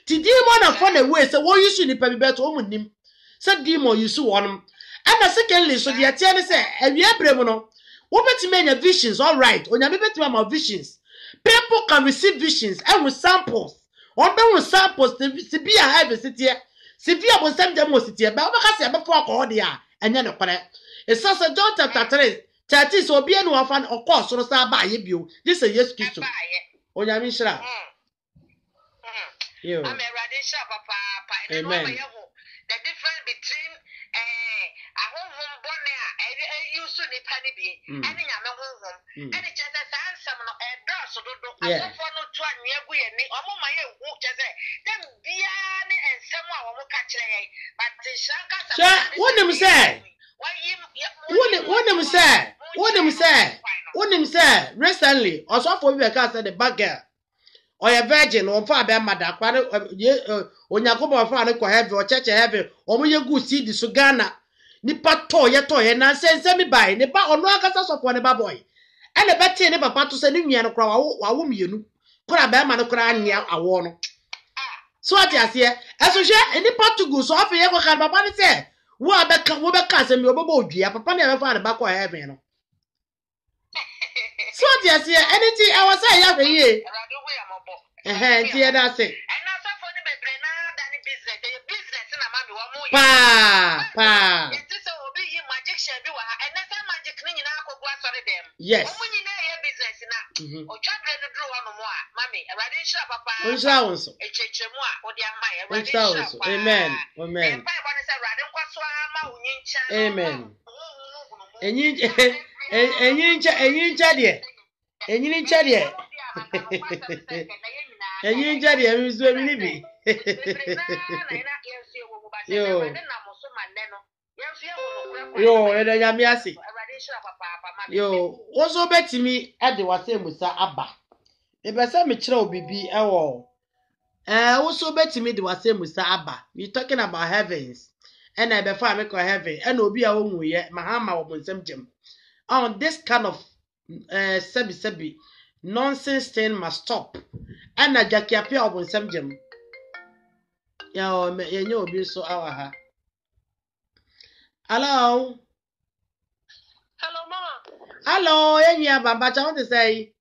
S1: ti demon afọ na way say wo use nipa bi beto o munnim say demon use wonum and secondly so the atiane say awie brem no wo beti menya visions all right onyame beti ma visions people can receive visions and with samples on be won samples si bi a have sitie si bi a bonsam jam wo sitie ba obaka se be fo akọ de a enye ne kwere esasa John chapter 3 chati so obi enu afa okọ soro sa ba ye bio this is yes Kristo onyame nhira yo
S3: I'm a radical papa and
S1: amen
S3: the difference between a home bonne you should be penny be any yame home any chance some no a draw so do for no to aniagu ye ni omo ma ye hu chese dem bia ni ensem a wo ka kire but shanka
S1: sa wonim say recently also for we ka say the bad girl or a virgin or fa be mada kwa onyakobo fa ne ko heaven or church heaven omo ye good seed so Ghana nipa to ye na sense mi bai ne ba ono akasa sopon ne ba boy ele beti ne papa to se ne nua no kra wa mienu kra be ma no kra anya awo no so ati ase eso hwe nipa to go so afa ye ko ka papa ne se wo be ka se mi obobo odua papa ne be fa ne ba ko heaven no so ati ase anything I was say ya fe ye tie da se pa yes amen amen amen enyi ncha de mizu emi bi yo eda nyame ase yo ozo betimi ade wase musa aba ebese me kire obibi ewo ozo betimi de wase musa aba we talking about heavens and I befa me ko heaven and obi a wonwu ye mahama wo nsem gem on this kind of sebi nonsense thing must stop and na jakiapia wo nsem gem ya o yenye obi so awa ha. Hello
S4: mama.
S1: Hello yenye abambacha what to say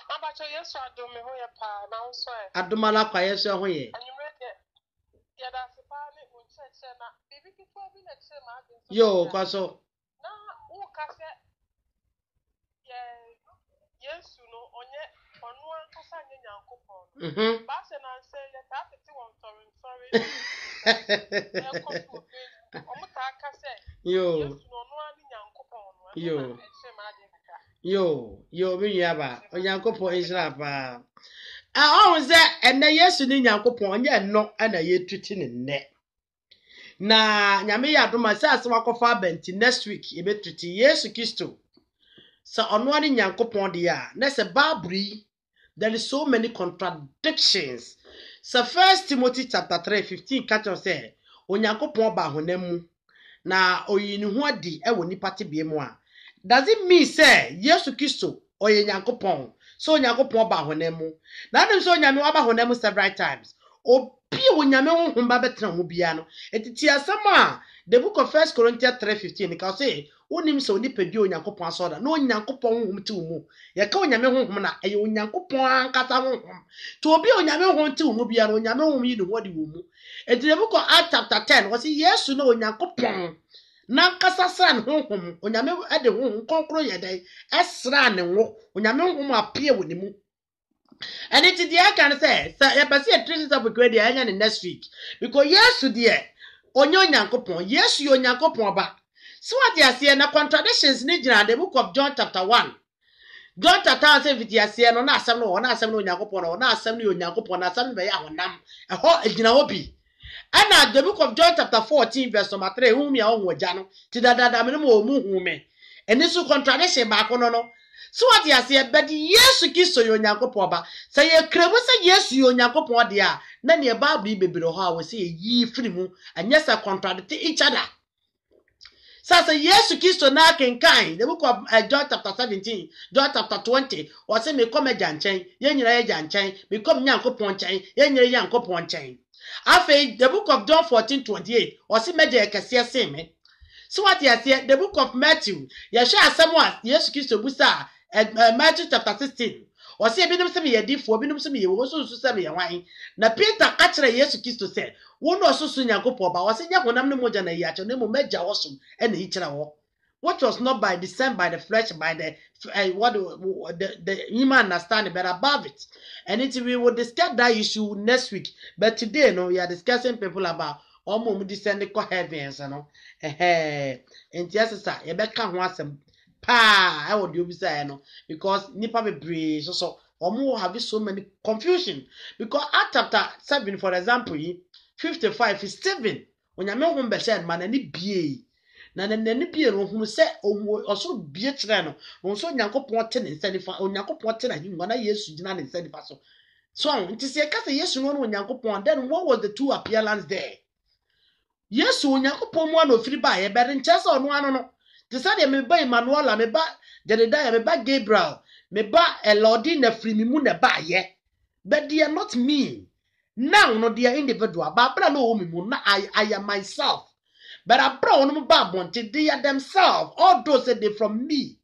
S4: Abacha yeso adom me ho ye pa na wo so e
S1: adomala kwa yeso ho ye
S4: anyumre de ya da se pa ni uncheche na bibi kitu abi na che ma adin
S1: yo kwa so
S4: na wo ka se yesu no onye onu ankasa nye nyankopon ba se na se ye ta fiti won sorry e ko to omo ta ka se
S1: yo
S4: yesu no onu ani nyankopon no
S1: yo
S4: che ma adin
S1: yo binyaba onyankopon Israel pa ahun ze enne yesu ni nyankopon onye no ana yetuti ne nne na nyame ya doma se asema kofa benti next week ebetuti yesu Kristo so ono ani nyankopon de ya na se babri there is so many contradictions so 1 Timothy chapter 3:15 catch us say onyankopon ba honam na oyini hu adi e woni pate bie mu a does it mean say yesu Kristo oye nyankopon so nyankopon ba honam na dem so nyame wa ba honam several times obi onyame honhom ba betra ho bia no etiti asama the book of 1 Corinthians 3:15 ka say onim so ni pedi onyankopon asoda na onyankopon honhom ti wo ye ka onyame honhom na eye onyankopon ankasa honhom to obi onyame honhom ti wo bia no onyame honhom yi no wodi wo mu eti the book of Acts chapter 10 was yesu na onyankopon na nkasa san honhom onyame ade honhom konkro ye dai esra ne wo onyame honhom apia wo ni mu and it is the I can say you pese a treat up with the anya next week because yesu there onyo nyankopon yesu yo nyankopon ba so what they say na contradictions ni gina the book of John chapter 1 John chapter 1 say with say no na asem no nyankopon no na asem no nyankopon na asem be ya honam eho egina obi and the book of John chapter 14 verse number 3 whom ya onwo ja no ti dada me no mu hu me eni so contradiction ba ko no so what you say but yesu Kristo yo nyankopon ba say ye krebu say yesu yo nyankopon de a na ne bible bebere ho a we say yi firi mu anya say contradict each other so say yesu Kristo na kenkan the book of John chapter 17 John chapter 20 or say me come janchen ye nyira ye janchen me come nyankopon chen ye nyira nyankopon chen afei the book of John 14:28 or say meje ekese se me so what you say the book of Matthew ye sha asem a yesu Kristo busa Matthew chapter 16 ɔse ebinom sɛ meyɛ difo ebinom sɛ meyɛ wo so sɛ meyɛ wan na Peter ka kyerɛ Yesu Kristo sɛ wo no ɔsoso Nyankopɔn ba ɔse nya honam ne mogya na yi akyɛ na mmom magya wɔ so ɛna yi kyerɛ wɔ which was not by descent by the flesh by the human understanding but above it. And we will discuss that issue next week, but today no we are discussing people about omo descending to heavens no and yes sir you better ho asem pa I would you say no because nipa bebre so omo have so many confusion because at chapter 7 for example 55 is 7 onyame ho be said man ani bie na nani bie no hunu se oso bie kire no nso Nyankopon te ne nsa nifa Onyankopon te na hinwa na Yesu gina ne nsa nifa so nti se ka se Yesu no Onyankopon then what was the two appearance there Yesu Onyankopon mu ano firi ba ye bere nche se ono ano no te sa de me ba Emmanuel me ba Jedediah me ba Gabriel me ba Elodi na firi mi mu na ba ye but they are not me now no they are individual but bra no me mu na I am myself. But I brought them back until they are themselves. All those that they from me.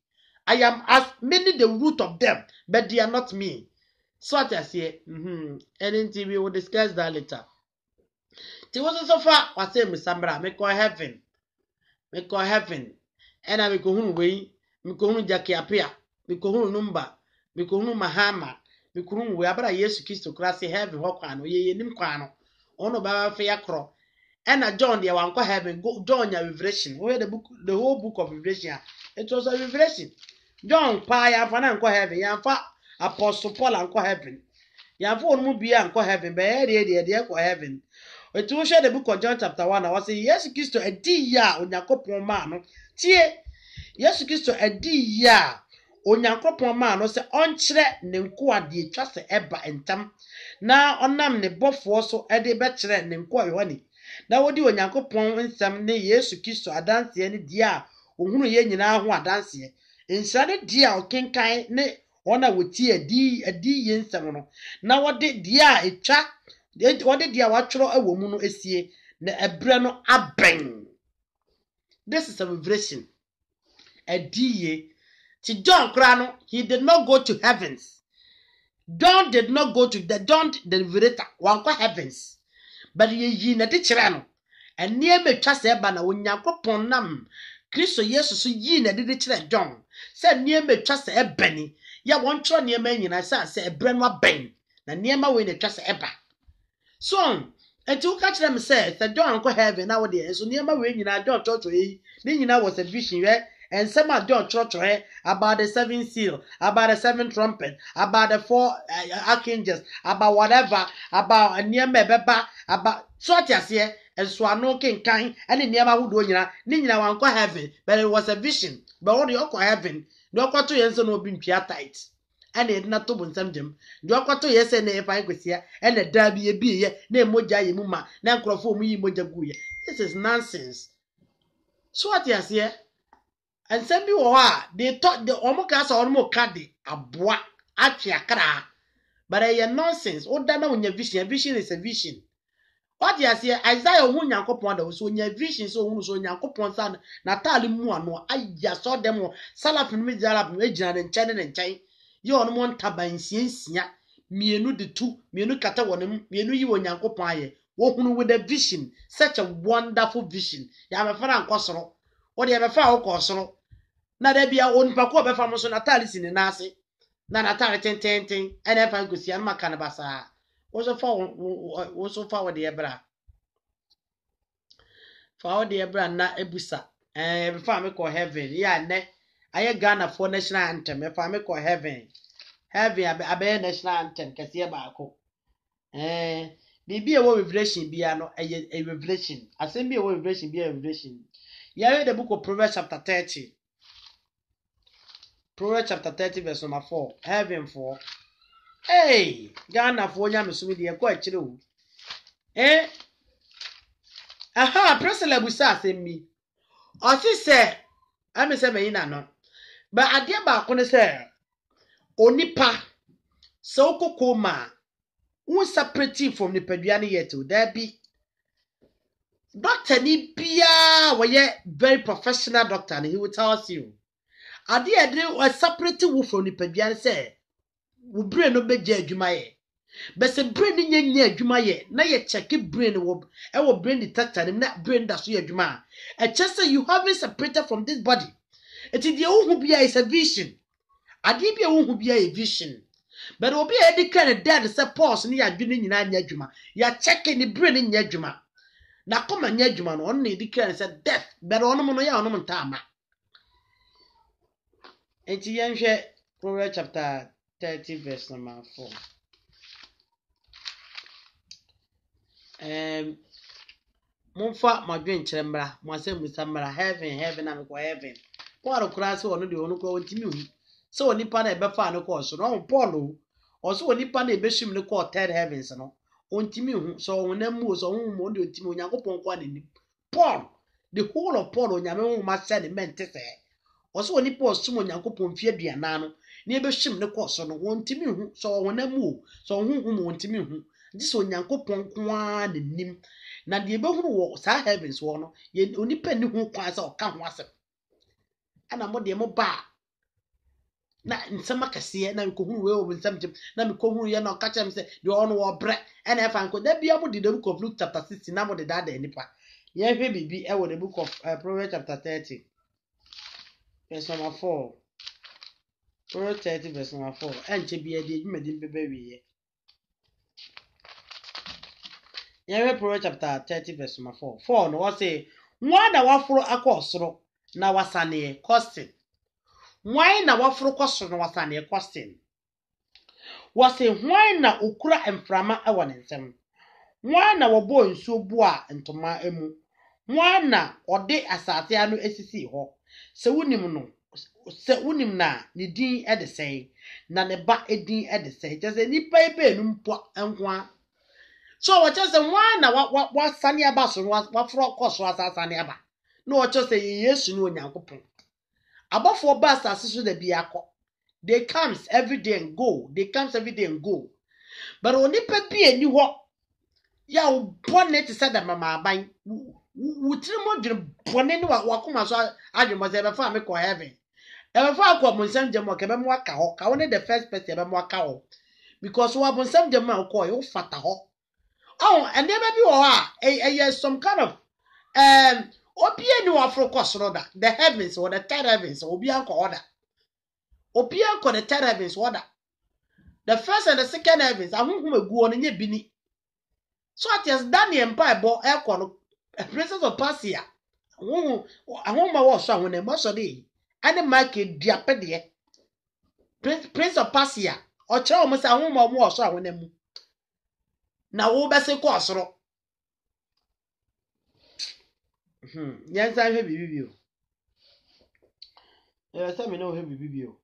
S1: I am as many the root of them, but they are not me. So what I say, and we will discuss that later. It was so far, I say, Miss Sambra, me call heaven. And I will go home way, me go home Jackie appear, me go home number, me go home Mahama, me go home where I yes kiss to class heaven, Hokano, ye nim quano, ono baba fair crow. And John, the one heaven, go John your revelation. Where the whole book of Revelation. It was a revelation. John Pia for Uncle Heaven, Yanfa Apostle Paul Uncle Heaven. Yanfo no be Uncle Heaven, but dear Uncle Heaven. It will share the book of John chapter 1. I was saying, yes, Christo a dia on Yakopon man. Tie, yes, Christo a dia on Yakopon man. Was the unchre Nenqua de trust the Eba and Tam. Now on them the buff was so a de better Nenqua honey. Na wodi Onyankopon nsem ne Yesu Kristo adanse ne dia ohunu ye nyina ho adanse nsade dia okenkan ne ona woti adi ye nsem no na wodi dia etwa wodi dia watworo awomu no esie na ebre no aben. This is a revelation adiye ti John krano he did not go to heavens. John did not go to the revelator wanko heavens. But ye na de kire no ene metwa se ba na Onyankopon nam Kristo Yesu so yi na de kire John se ene metwa se ebani ya won tro ne ma nyina se ebre no aben na ne ma we na twa se eba so enti wo ka kire me se John ko heaven na wo de so ne ma we nyina John church yi ne nyina was a vision and some of John church about the 7 seal, about the 7 trumpet, about the 4 archangels, about whatever, about a near mebeba, about sort as here, and swano king kind, and in near who do Nina one co heaven, but it was a vision, but what you call heaven, no quarter years no being pia tight. And it not to win some gem, no quarter years and if I was here, and a derby a beer, name moja muma, nankro for me moja guya. This is nonsense. So what you here? And some people they thought the Omocas or Mocadi, a bois, Achiakra. But I am nonsense. Oh, that when your vision is a vision. What you say, Isaiah Munyankopon, was when your vision so Yankopon son, Natali Muano, I just saw them Salafin Mijalab, Region and China and China. You on one taba in Ciencia, me and the two, me no kata one, me no you and Yankopaye, walking with a vision, such a wonderful vision. You have a fan cosro. What you have a foul cosro. Na there be a own Paco Befamo so Natalis in the Nasi. Na Natali ten, and if I could see Anma Canabasa. Was so far with the Ebra. For the Ebra na Ebusa. And if I make or heaven, ne. I Ghana for national anthem. If I make or heaven, heavy a bear national anthem, Cassia Barco. Be a revelation, be a revelation. I send me a revelation, be a revelation. You read the book of Proverbs chapter 30. Proverbs chapter 30 verse number 4. Heaven 4. Hey, Ghana for yam sumi de quite true. Aha, President Busa send me. Or she said, I may say me no. But I dear back on the say, Onipa, so kokoma, who separating from the Peduani yet to there be. Doctor Nibia were very professional doctor, and he will tell us you. I did a separating wolf from the Peduani say. wo brain no beje adwuma ye but se brain nya adwuma ye na ye check brain wo e wo brain detector na brain da so ye adwuma e just say you have been separated from this body it is the who bia is a vision ade bia who bia a vision but obi e dey kind dead say pause ni adwene nyina nya adwuma ya check ni brain nya adwuma na koma nya adwuma no on na dey kind say death but onom no ya onom ntama enti yenhwe Proverbs chapter 30 verse number 4 Monfa madwen kyerembra mo asem musamra heaven am ko heaven Paul kura se ono de ono ko ntimi hu se onipa na ebefa no ko so no Paul o so onipa na ebeshim ne ko third heavens no ontimi hu so wonamu so hu mo de ontimi Onyankopon ko anani Paul the whole of Paul onyame hu ma se ne mente se o so onipa osum Onyankopon fi aduana no na ebeshim ne ko so no ontimi hu so wonamu so hu mo ontimi hu ndi so Onyankopon kwa ne nim na de behuru wo sa heavens wo no ye onipa ni hu kwa sa o ka ho asem ana mo de mo ba na nsema kase na ko hu we o nsem tim na me ko hu ye na o ka chem se de ono wo bre na e fa nko da bia mo de the book of Luke chapter 16 na mo de da nipa ye hwe bibi e wo the book of Proverbs chapter 30 verse number 4 Proverbs 30 verse number 4 enche bia de adwumadin bebe wiye Yahweh Proverbs chapter 30 verse number 4 no what say nwa na waforo akosoro na wasane question why na waforo kosoro na wasane question what say why na okura emframa ewo ne nsem why na wobo nsuo bu a ntoma emu why na ode asase anu esisi ho se wunim na ne din e de sei na ne ba edin e de sei just nipa ebe nu mpo enwa So what just one na what sani aba so what fro koso asasani aba no what just say Yesu no Onyankopon abofo ba asase so da bia akọ they comes every day and go but onipa bi ani ho ya bonnet said that mama aban wutrimo dwene bone ni wakoma so adwemo ze be fa me ko heaven e be fa akọ monsam jemo ke be mo aka ho ka woni the first person be mo aka ho because wa monsam jemo ko yo fata ho Oh, and there may be some kind of Opia no afro kosroda the heavens or the third heavens obian ko order obian ko the third heavens order the first and the second heavens ahunhum egu on nye bini so at as Daniel mpa bo e ko no princess of Persia ahunma wo so ahun e mo so dey ani market diapede prince of Persia o kire o mo se ahunma mo so ahun mu na wo be se ko osoro Yes, I have you. Yes, I know have you.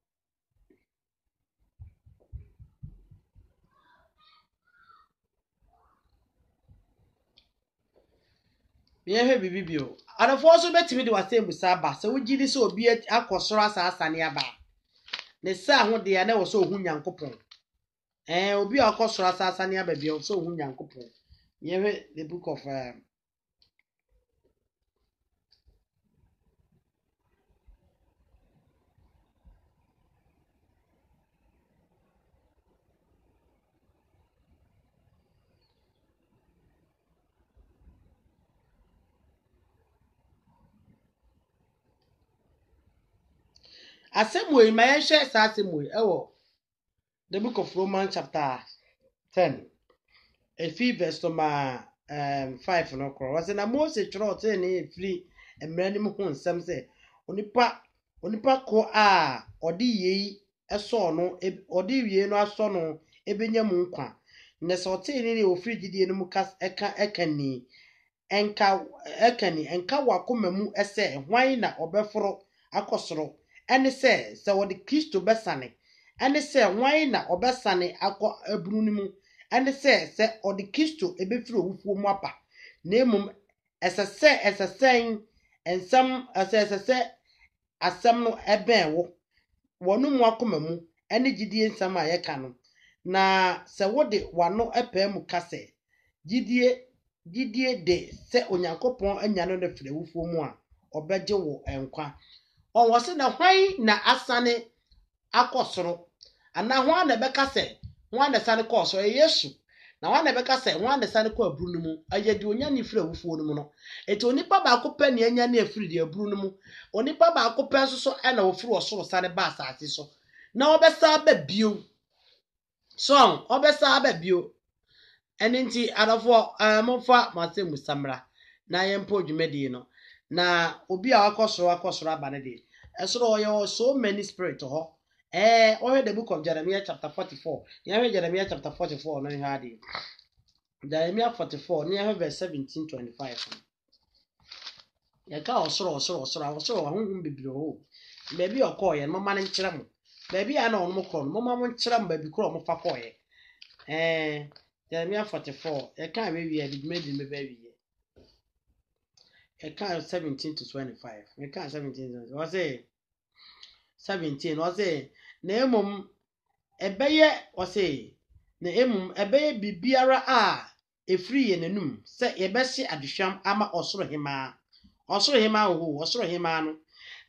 S1: Yeah, have you. And of also bet me the same with Saba, so we did so be at Akosora Sasaniaba. The son what they are never so Hunyan Copon. Eh, will be Akosora Sasania baby, also Hunyan Copon. Yeah, the book of Assembly, my share Assembly. Oh, the book of Romans chapter 10. A fee verse number 5 no cro. Was in a Moses trot any free and random home some say onipa ko a odi yi eso no odi wie no aso no ebenya mu nkwa ne so te ni ofri gidie no mu kas ekani enka wakoma mu ese hwan na obeforo akosoro ene se wodi Kristo besane ene se hwan na obesane akọ abunu ni mu ene se odi Kristo ebefiri owufuo mu apa na emum esesen ensam esese asem no eben wo wonu mu akoma mu ene gidie nsam a yeka no na se wode wano epa mu kase gidie de se Onyankopon anya no fere wufuo mu a obeje wo enkwa on wose na hwan na asane akosoro ana ho ana beka se ho ana sane ko so yesu na ho ana beka se ho ana sane ko aburu no mu aye de onya ni fira wufuo no mu no eti onipa ba akopɛ ne anya na afiri de aburu no mu onipa ba akopɛ so so ana ofiri osoro sane ba asase so na obesa ba bio so obesa ba bio eninti adofo momfa mase musamra na yempo dwumadi no na obi a akosoro aba ne de esoro yo so many spirit ho ohe the book of Jeremiah chapter 44 ya Jeremiah chapter 44 no ha de Jeremiah 44 near verse 17-25 ya ka osoro ahunhun bibiri ho baby okoye mama ne nkyere mo baby a na onmo kro no mama mo nkyere mo baby kro mo fa koye Jeremiah 44 ya ka we wi adimedi me baby ya ka 17-25 ya ka 17 was say 17 was say na emom ebeye was say na emom ebeye bibiara a efri ye nanum se yebehye aduhwam ama osoro hema ho osoro hema no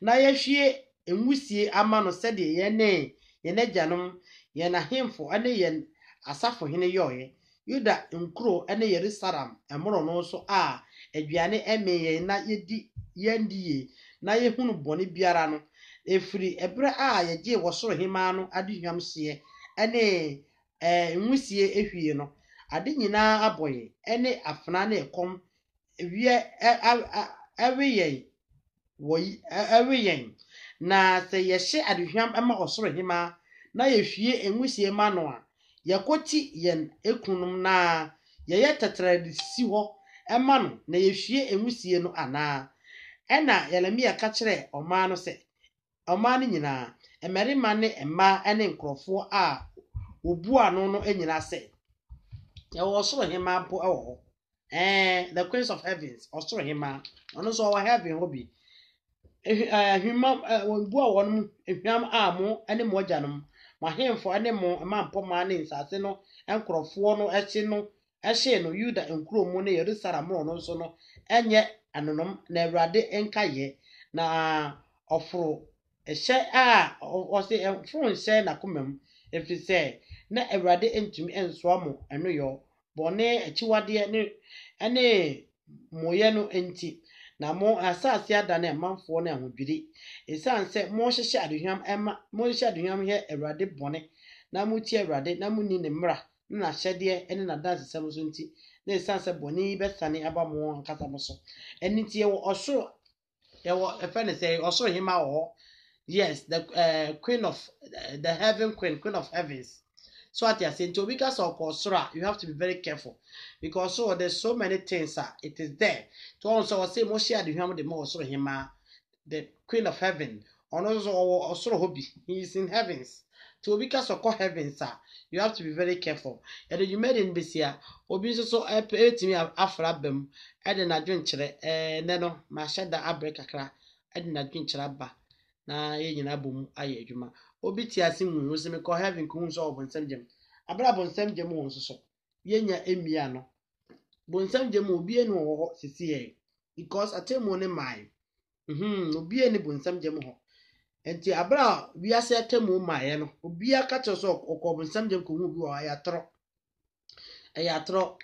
S1: na yehwie enwusie ama no se de ye najanom ye na hemfo ane ye asafo hene yoye yuda nkuro ane Yerusalem emoro no so a aduane emeye na yedi yandie na yehunu bone biara no efri ebre a yeje wosoro hema no aduhwam hye ane enwusie ehwie no ade nyina aboye ene afna na ekom wie eweyen na se yehye aduhwam ama osoro hema na yehwie enwusie ma no a yakoti yen ekunum na yeye tetradisi ho ema no na yehwie enwusie no ana ena Yeremia ka kire oma no se oma no nyina emerima ne emma ene nkrofo a obu ano no enyina se ya wo osoro hema bo ewo the queens of heavens osoro hema ono so wa heaven hobi hwima wonbu a wonum ehwam amo ene mo agyanom mahemfo ene mo mampo ma ne nsase no enkrofo no ehye no Yuda enkromo ne Yerusalem no so no enye anonom na Awurade enkaye na oforo ehye a ose enforo nhye na komam efrise na Awurade entumi enso mo eno yo bone achiwade ne ene moye no enti na mo asase adane amanfo na ahodwiri esanse mo hyehye aduhwam ema mo hyehye aduhwam he Awurade bone na muti Awurade na muni ne mra na hyede ene na dance sam so nti na esanse bone besane aba mo nkasa mo so eniti ye wo osoro ye wo efene say osoro hima wo yes the queen of the heaven queen of heavens. So at your saying to because of Kosura, you have to be very careful because so there's so many things it is there. To also say Moshe the Him the most hima the Queen of Heaven on also hobby. He is in heavens. To because of heavens, you have to be very careful. And you made in this year, Obi so to me afrabem, and then I drink neno, my shada abrekakra, and I drink ba. Na ye nyina bom aye adwuma obi ti ase mu wo se me ko heaven ko so obonsam gem abra bonsam gem wo so yenya emia no bonsam gem obi enu wo ho sisi ye because atemu ne mai obi eni bonsam gem ho enti abra wi ase atemu mai no obi aka che so okọ bonsam gem ko hu bi wo ayatro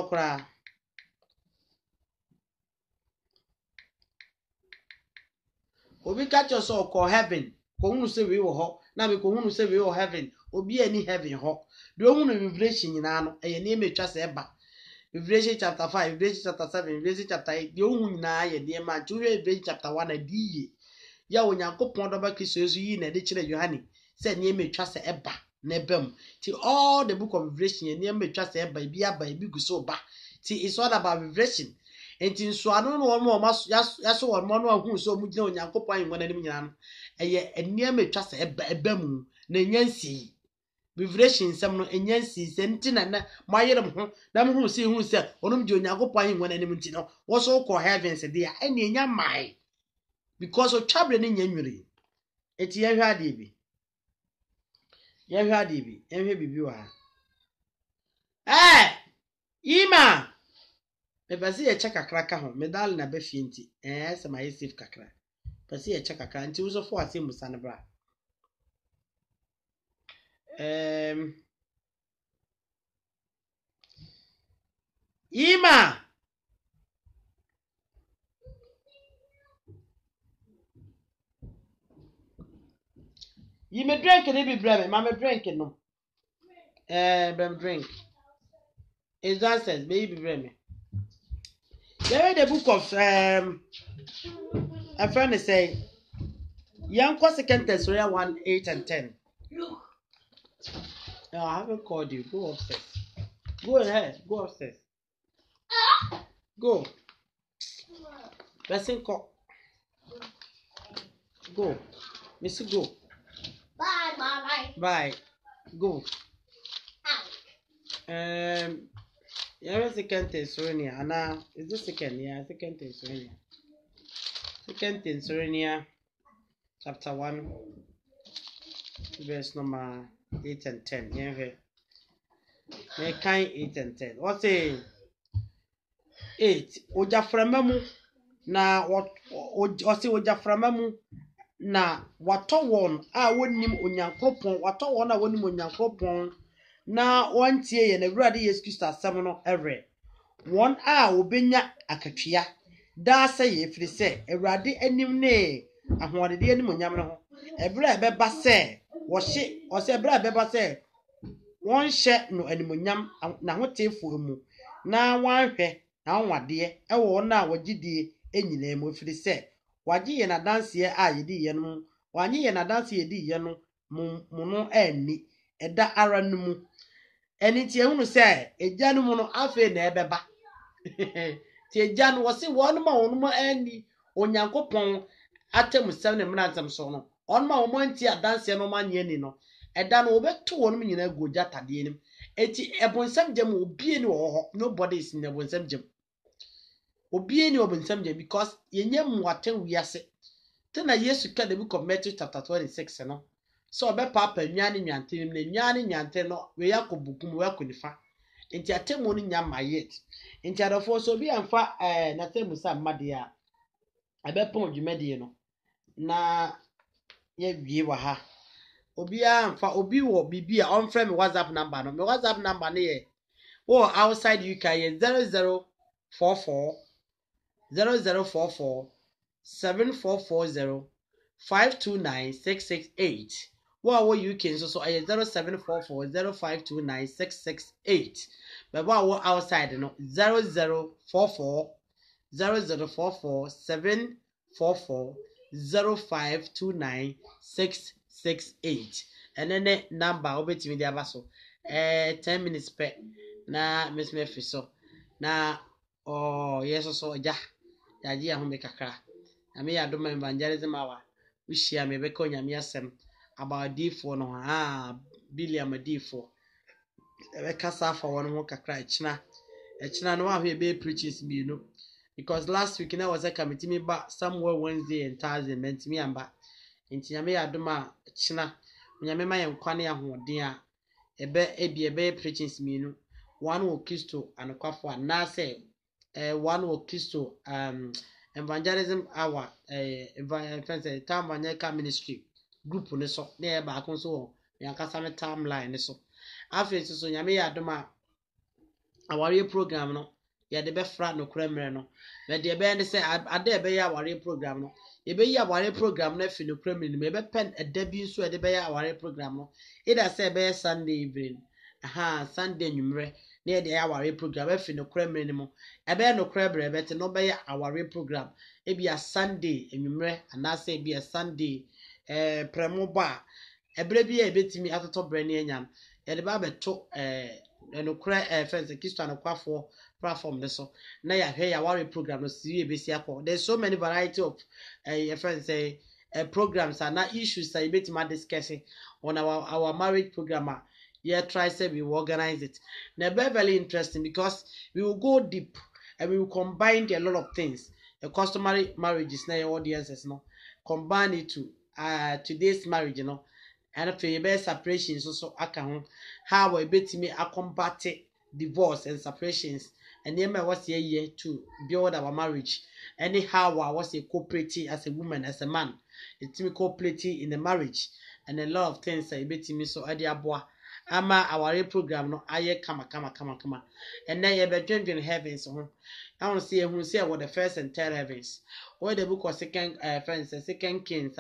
S1: kra obi catch us all call heaven ko hunu se we wo ho na me ko hunu se we wo heaven obi ani heaven ho do hunu revelation nyina no eye na emetwa se eba Revelation chapter 5 Revelation chapter 7 Revelation chapter 8 de hunu nyina ye de ma ju Revelation chapter 1 adiye ya onyankopon do ba Kristo Yesu yi na de kire Yohane se na emetwa se eba na ebam ti all the book of Revelation ye na emetwa se eba bi aba bi guso ba ti it's all about revelation. Enti nso anu no wo ma yaso wo mo no ahu so mu gina onyankopon ayin wona nim nyina no eye enia metwa se eba mu na nyansi revelation sam no nyansi senti na mayere ho na mo hu se onum di onyankopon ayin wona nim nti no wo so ko heavens dey ene enya mai because o travel ne nyanwire eti ye hwa de bi enhwe bibi wa ima Pesi ye check kakra ka ho medal na ba fie nti se ma safe kakra pesi ye check kakra nti wo so fo ase musa ne bra Yima. You may drink and be brave, mamma drinking no. Drink. It's nonsense, baby brave. There the book of a friend say young second Thessalonians 1, 8 and 10. No, I haven't called you. Go upstairs. Go ahead. Go upstairs. Go. Person call. Go. Missy, go.
S2: Bye, bye.
S1: Bye. Go. Yeah, second Thessalonians. Anna, is this second? Yeah, second Thessalonians. Second Thessalonians, chapter 1, verse number 8 and 10. Yeah, yeah, kind 8 and 10. What's it? 8. Ojaframamu na wasi ojaframamu na watowon a wonim onyankopon watowon a wonim onyankopon na wantie ye na Awurade Yesu Kristo asem no evre won a obenya akatwea da se ye firi se Awurade anim ne ahoɔdede anim onyam no ho ebra ebeba se wo hye ose ebra ebeba se won hye no animonyam na hotefo mu na wanhwɛ na wade ewo na wagidie enyina mu firi se wagye ye na danse a yedi ye no wanye ye na danse yedi ye no mu no ani eda ara no mu eni tie hunu se egya no mu no afi na ebeba tie egya no wose won ma won ma ani onyankopɔn atemusem ne mnansem so no on ma won anti adanse no ma nye ni no eda no obeto won nyina goja tade nim eti ebonsam gem obie ni wo ho nobody is in ebonsam gem obie ni obonsam gem because yenye mwate wiase tena Yesu ka the book of Matthew chapter 26 no so obe papa nwane nwante nim na nwane nwante no we yakobukum we yakonifa enti atemu ni nya mayet enti adofo so bi amfa na temu sa mmade a abepon dwumade no na ye wie wa ha obi amfa obi wo bibi a on frame WhatsApp number no me WhatsApp number ne ye wo outside UK ye 0044 7440 529668 wo UK so aye 0744 0529 but wo outside no 0044 744 0529 and then the number obetimi dia baso 10 minutes per na miss me fiso na oh yes so ja yaji ahome kakra na me yado ma evangelism awa wishia me be ko nyame asem about D4 no Billiam D4 ebe kasa fa won ho kakra echina no ahwe be preachers bi no because last week na was a committee me ba somewhere Wednesday and Thursday meant me amba nti nyame yado ma echina nyame ma yenkwane ahoden a ebe preachers mi no one wo Kristo anokwafo na say one wo Kristo evangelism hour friends Tamanyaka ministry group ne so na e ba akon so yankasa me timeline ne so afi so nyame yadoma aware program no ya de be fra no kremre no me de be ne say ade e be ya aware program no e be ya aware program na fi no kremre no me be pen edabi so e de be ya aware program no e da say be Sunday evening Sunday nwumre na e de ya aware program e fi no kremre no mo e be no kremre e be te no be ya aware program e bi a Sunday nwumre ana say bi a Sunday premo ba ebre bi e betimi atoto bre ne anyam e de ba beto no kra fence Kristo anokwafo platform ne so na ya hwe ya aware program no si e be si akọ there's so many variety of friends programs and issues that you betimi discussing on our marriage program. Yeah, try say we will organize it. Now, very interesting because we will go deep and we will combine a lot of things. A customary marriages, now your audiences, no, combine it to today's marriage, you know, and for your best separations also account how we bet me a combat divorce and separations, and then I was here to build our marriage. Anyhow, I was a cooperative as a woman, as a man, it's me cooperative in the marriage. and a lot of things I bet me so adi aboa ama our program no aye kama and then you be dwendwen heavens ho I want to see who say what the first and third heavens or the book of second Kings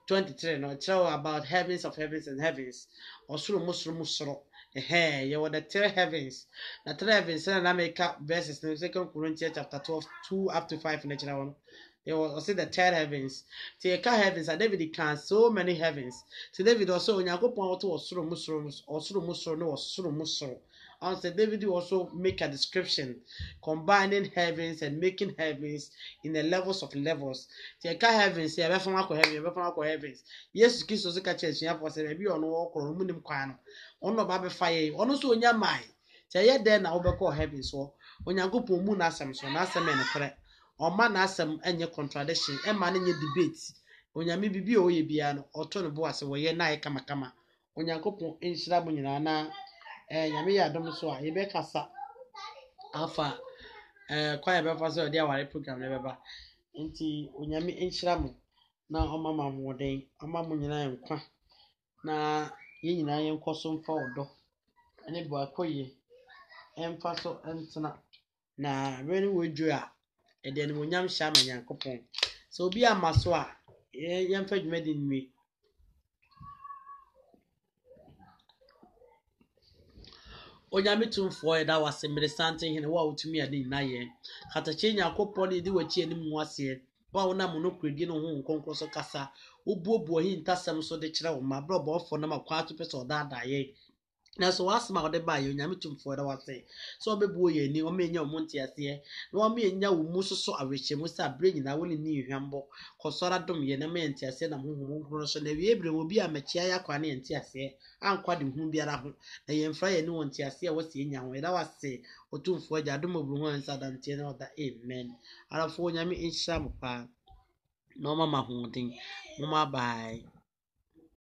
S1: 23 no tell about heavens of heavens and heavens or musro you were the third heavens the third heavens and make up verses in 2 Corinthians chapter 12 2 up to 5 natural one. There was also the third heavens. The heavens, and David can so many heavens. So David also when you go point to musro. And so David also make a description combining heavens and making heavens in the levels of levels. The heavens, you ever heavens. Yes, kiss us a church, you have was a baby on walk or munim quano. On no baby fire, on so in your mind. Say then I will call heavens so when you go to moon as some so as a man. Ọma na asem enye contradiction ema na nye debate onyame bibi o ye bia no oto no bo ase wo ye na kama onyankopon enhyira bo nyina na nyame ya dom so a ye be kasa afa kwa ye be fa so de aware program ne beba nti onyame enhyira mo na ọma ma mo den ọma mo nyina nkwa na ye nyina ye nkoso mfa odo ene bo akoye emfa so entena na really wodwo a ede ne monyam hya ma nyankopon so obi amaso a yemfa dwumadi nwi onyame tumfo eda wase mere sante hene wa otumi ade na ye katache nyankopon ne di wachi anim mu ase ba wona mo no kredi no ho nkonkro so kasa obuobuo hi ntasem so de kire wo ma bro bo fo na makwa ato pese odaada ye na so wasema ode ba ye onyame tumfo eda wase so obebuo ye ni o menya o monte ase na o menya wo musoso aweche mu sa bre nyina wo ni hwambo kosora dom ye na mente ase na honhom nkro so na wie bre obi amachia ya kwa na ente ase ankwa de hu biara ho na ye mfra ye ni wonte ase a wase enya ho eda wase otumfo agya dom obru ho ansa dante na oda amen arafo onyame inshira mo pa no mama ho din mo ma bye.